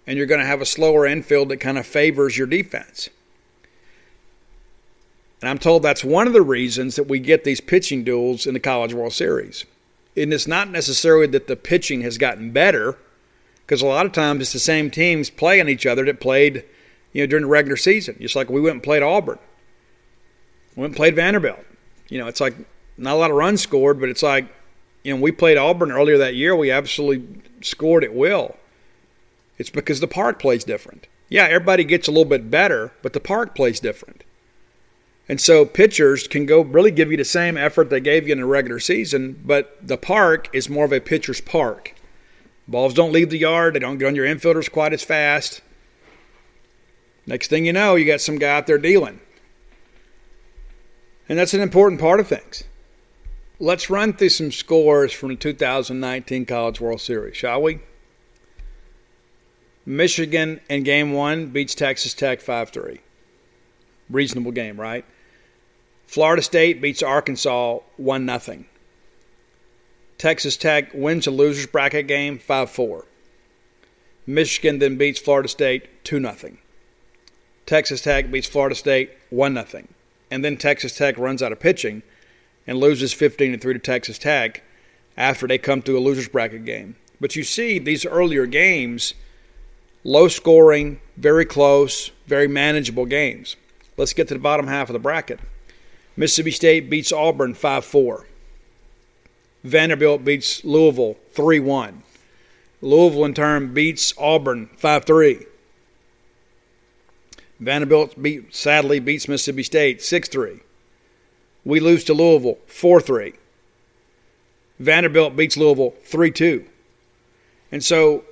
and you're going to have a slower infield that kind of favors your defense. And I'm told that's one of the reasons that we get these pitching duels in the College World Series. And it's not necessarily that the pitching has gotten better, because a lot of times it's the same teams playing each other that played during the regular season. Just like we went and played Auburn. We went and played Vanderbilt. It's like not a lot of runs scored, but it's like, we played Auburn earlier that year. We absolutely scored at will. It's because the park plays different. Yeah, everybody gets a little bit better, but the park plays different. And so pitchers can go really give you the same effort they gave you in the regular season, but the park is more of a pitcher's park. Balls don't leave the yard. They don't get on your infielders quite as fast. Next thing you know, you got some guy out there dealing. And that's an important part of things. Let's run through some scores from the 2019 College World Series, shall we? Michigan in Game 1 beats Texas Tech 5-3. Reasonable game, right? Florida State beats Arkansas 1-0. Texas Tech wins a loser's bracket game 5-4. Michigan then beats Florida State 2-0. Texas Tech beats Florida State 1-0. And then Texas Tech runs out of pitching and loses 15-3 to Texas Tech after they come through a loser's bracket game. But you see these earlier games, low scoring, very close, very manageable games. Let's get to the bottom half of the bracket. Mississippi State beats Auburn 5-4. Vanderbilt beats Louisville 3-1. Louisville in turn beats Auburn 5-3. Vanderbilt sadly beats Mississippi State 6-3. We lose to Louisville 4-3. Vanderbilt beats Louisville 3-2. And so,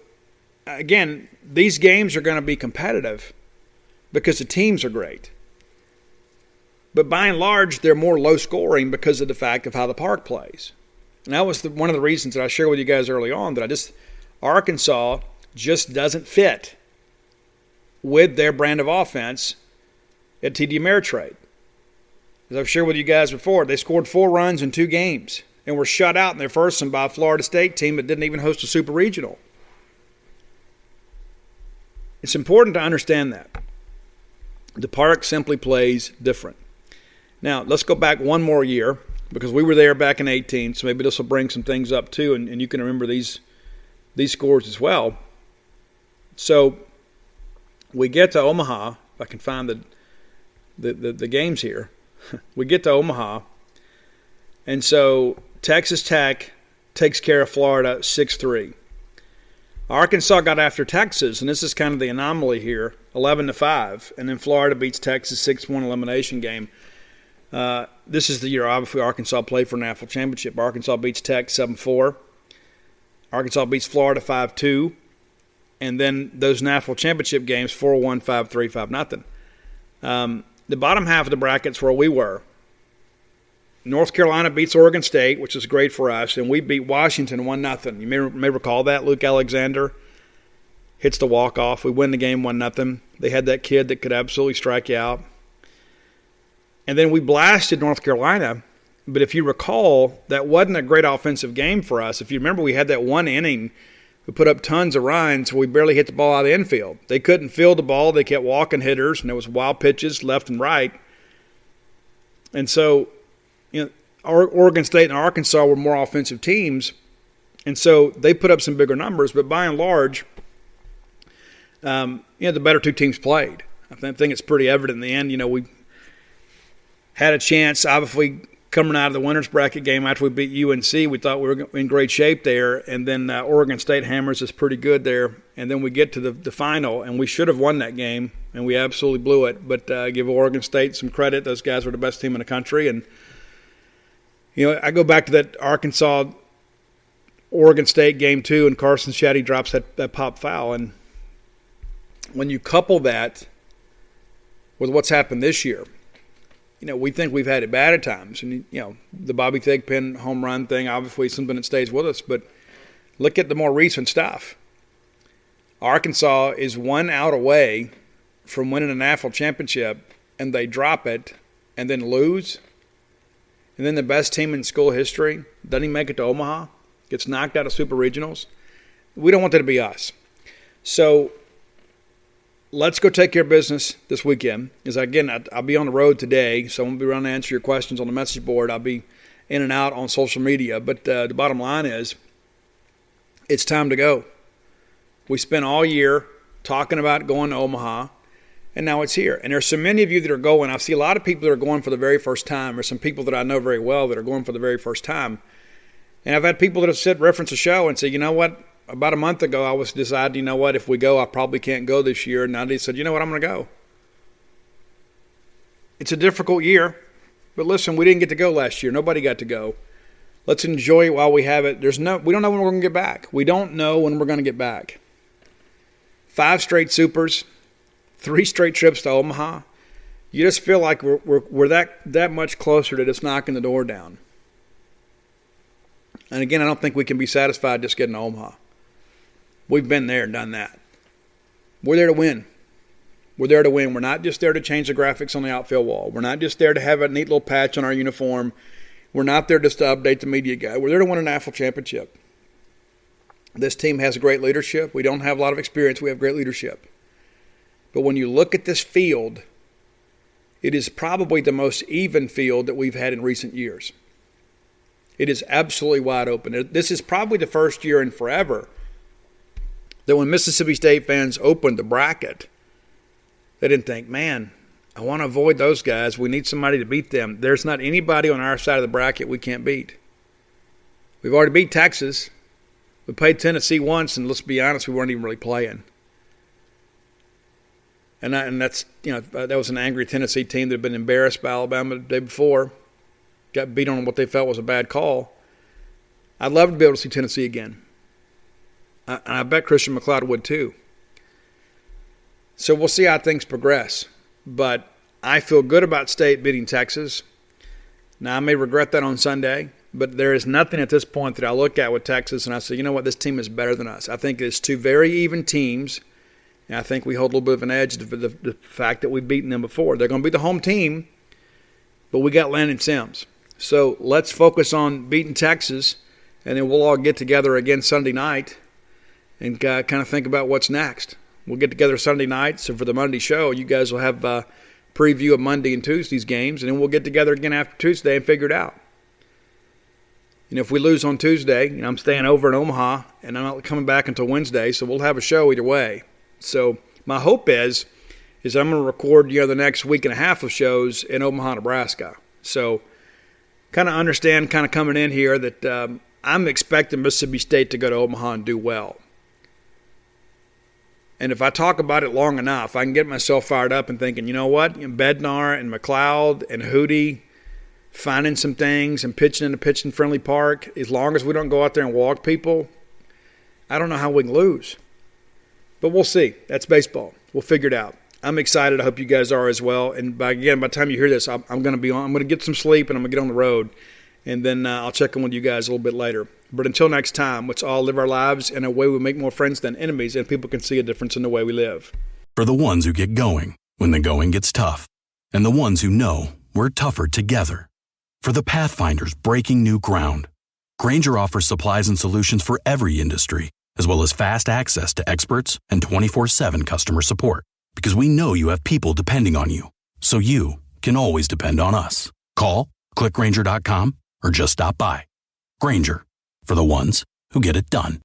again, these games are going to be competitive because the teams are great. But by and large, they're more low scoring because of the fact of how the park plays. And that was one of the reasons that I shared with you guys early on that Arkansas just doesn't fit with their brand of offense at TD Ameritrade. As I've shared with you guys before, they scored 4 runs in 2 games and were shut out in their first one by a Florida State team that didn't even host a Super Regional. It's important to understand that. The park simply plays different. Now, let's go back one more year because we were there back in 18, so maybe this will bring some things up too, and you can remember these scores as well. So we get to Omaha. If I can find the games here. We get to Omaha, and so Texas Tech takes care of Florida 6-3. Arkansas got after Texas, and this is kind of the anomaly here, 11-5, and then Florida beats Texas 6-1 elimination game. This is the year, obviously, Arkansas played for a national championship. Arkansas beats Tech 7-4. Arkansas beats Florida 5-2. And then those national championship games, 4-1, 5-3, 5-0. The bottom half of the bracket's where we were. North Carolina beats Oregon State, which is great for us, and we beat Washington 1-0. You may recall that. Luke Alexander hits the walk-off. We win the game 1-0. They had that kid that could absolutely strike you out. And then we blasted North Carolina. But if you recall, that wasn't a great offensive game for us. If you remember, we had that one inning. We put up tons of runs. We barely hit the ball out of the infield. They couldn't field the ball. They kept walking hitters, and there was wild pitches left and right. And so, Oregon State and Arkansas were more offensive teams, and so they put up some bigger numbers. But by and large, the better two teams played. I think it's pretty evident in the end. We had a chance, obviously, coming out of the winners bracket game after we beat UNC. We thought we were in great shape there, and then Oregon State hammers us pretty good there. And then we get to the final, and we should have won that game, and we absolutely blew it. But give Oregon State some credit. Those guys were the best team in the country. And, I go back to that Arkansas-Oregon State game 2, and Carson Shaddy drops that pop foul. And when you couple that with what's happened this year, we think we've had it bad at times. And, the Bobby Thigpen home run thing, obviously something that stays with us. But look at the more recent stuff. Arkansas is 1 out away from winning a national championship, and they drop it and then lose. And then the best team in school history doesn't even make it to Omaha, gets knocked out of Super Regionals. We don't want that to be us. So let's go take care of business this weekend. Because, again, I'll be on the road today, so I'm going to be around to answer your questions on the message board. I'll be in and out on social media. But the bottom line is it's time to go. We spent all year talking about going to Omaha, and now it's here. And there's so many of you that are going. I see a lot of people that are going for the very first time. There's some people that I know very well that are going for the very first time. And I've had people that have reference a show and say, you know what? About a month ago, I was deciding, if we go, I probably can't go this year. And now they said, you know what, I'm going to go. It's a difficult year. But listen, we didn't get to go last year. Nobody got to go. Let's enjoy it while we have it. We don't know when we're going to get back. We don't know when we're going to get back. 5 straight supers, 3 straight trips to Omaha. You just feel like we're that much closer to just knocking the door down. And again, I don't think we can be satisfied just getting to Omaha. We've been there and done that. We're there to win. We're there to win. We're not just there to change the graphics on the outfield wall. We're not just there to have a neat little patch on our uniform. We're not there just to update the media guy. We're there to win a national championship. This team has great leadership. We don't have a lot of experience. We have great leadership. But when you look at this field, it is probably the most even field that we've had in recent years. It is absolutely wide open. This is probably the first year in forever that when Mississippi State fans opened the bracket, they didn't think, man, I want to avoid those guys. We need somebody to beat them. There's not anybody on our side of the bracket we can't beat. We've already beat Texas. We played Tennessee once, and let's be honest, we weren't even really playing. And that's, that was an angry Tennessee team that had been embarrassed by Alabama the day before. Got beat on what they felt was a bad call. I'd love to be able to see Tennessee again. And I bet Christian McLeod would too. So we'll see how things progress. But I feel good about State beating Texas. Now, I may regret that on Sunday, but there is nothing at this point that I look at with Texas and I say, you know what, this team is better than us. I think it's 2 very even teams, and I think we hold a little bit of an edge to the fact that we've beaten them before. They're going to be the home team, but we got Landon Sims. So let's focus on beating Texas, and then we'll all get together again Sunday night and kind of think about what's next. We'll get together Sunday night, so for the Monday show, you guys will have a preview of Monday and Tuesday's games, and then we'll get together again after Tuesday and figure it out. If we lose on Tuesday, I'm staying over in Omaha, and I'm not coming back until Wednesday, so we'll have a show either way. So my hope is I'm going to record the next week and a half of shows in Omaha, Nebraska. So kind of understand coming in here that I'm expecting Mississippi State to go to Omaha and do well. And if I talk about it long enough, I can get myself fired up and thinking, you know what, Bednar and McLeod and Hootie finding some things and pitching in a pitching-friendly park, as long as we don't go out there and walk people, I don't know how we can lose. But we'll see. That's baseball. We'll figure it out. I'm excited. I hope you guys are as well. And by the time you hear this, I'm going to be on. I'm going to get some sleep and I'm going to get on the road. And then I'll check in with you guys a little bit later. But until next time, let's all live our lives in a way we make more friends than enemies, and people can see a difference in the way we live. For the ones who get going when the going gets tough, and the ones who know we're tougher together. For the Pathfinders breaking new ground, Grainger offers supplies and solutions for every industry, as well as fast access to experts and 24/7 customer support. Because we know you have people depending on you, so you can always depend on us. Call, click Grainger.com, or just stop by. Grainger, for the ones who get it done.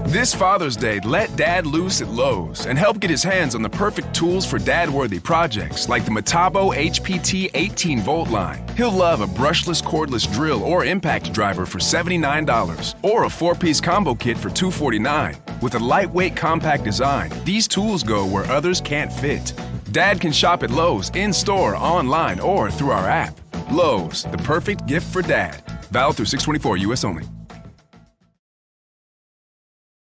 This Father's Day, let Dad loose at Lowe's and help get his hands on the perfect tools for dad-worthy projects like the Metabo HPT 18-volt line. He'll love a brushless cordless drill or impact driver for $79 or a 4-piece combo kit for $249. With a lightweight, compact design, these tools go where others can't fit. Dad can shop at Lowe's in-store, online, or through our app. Lowe's, the perfect gift for Dad. Valid through 6/24, U.S. only.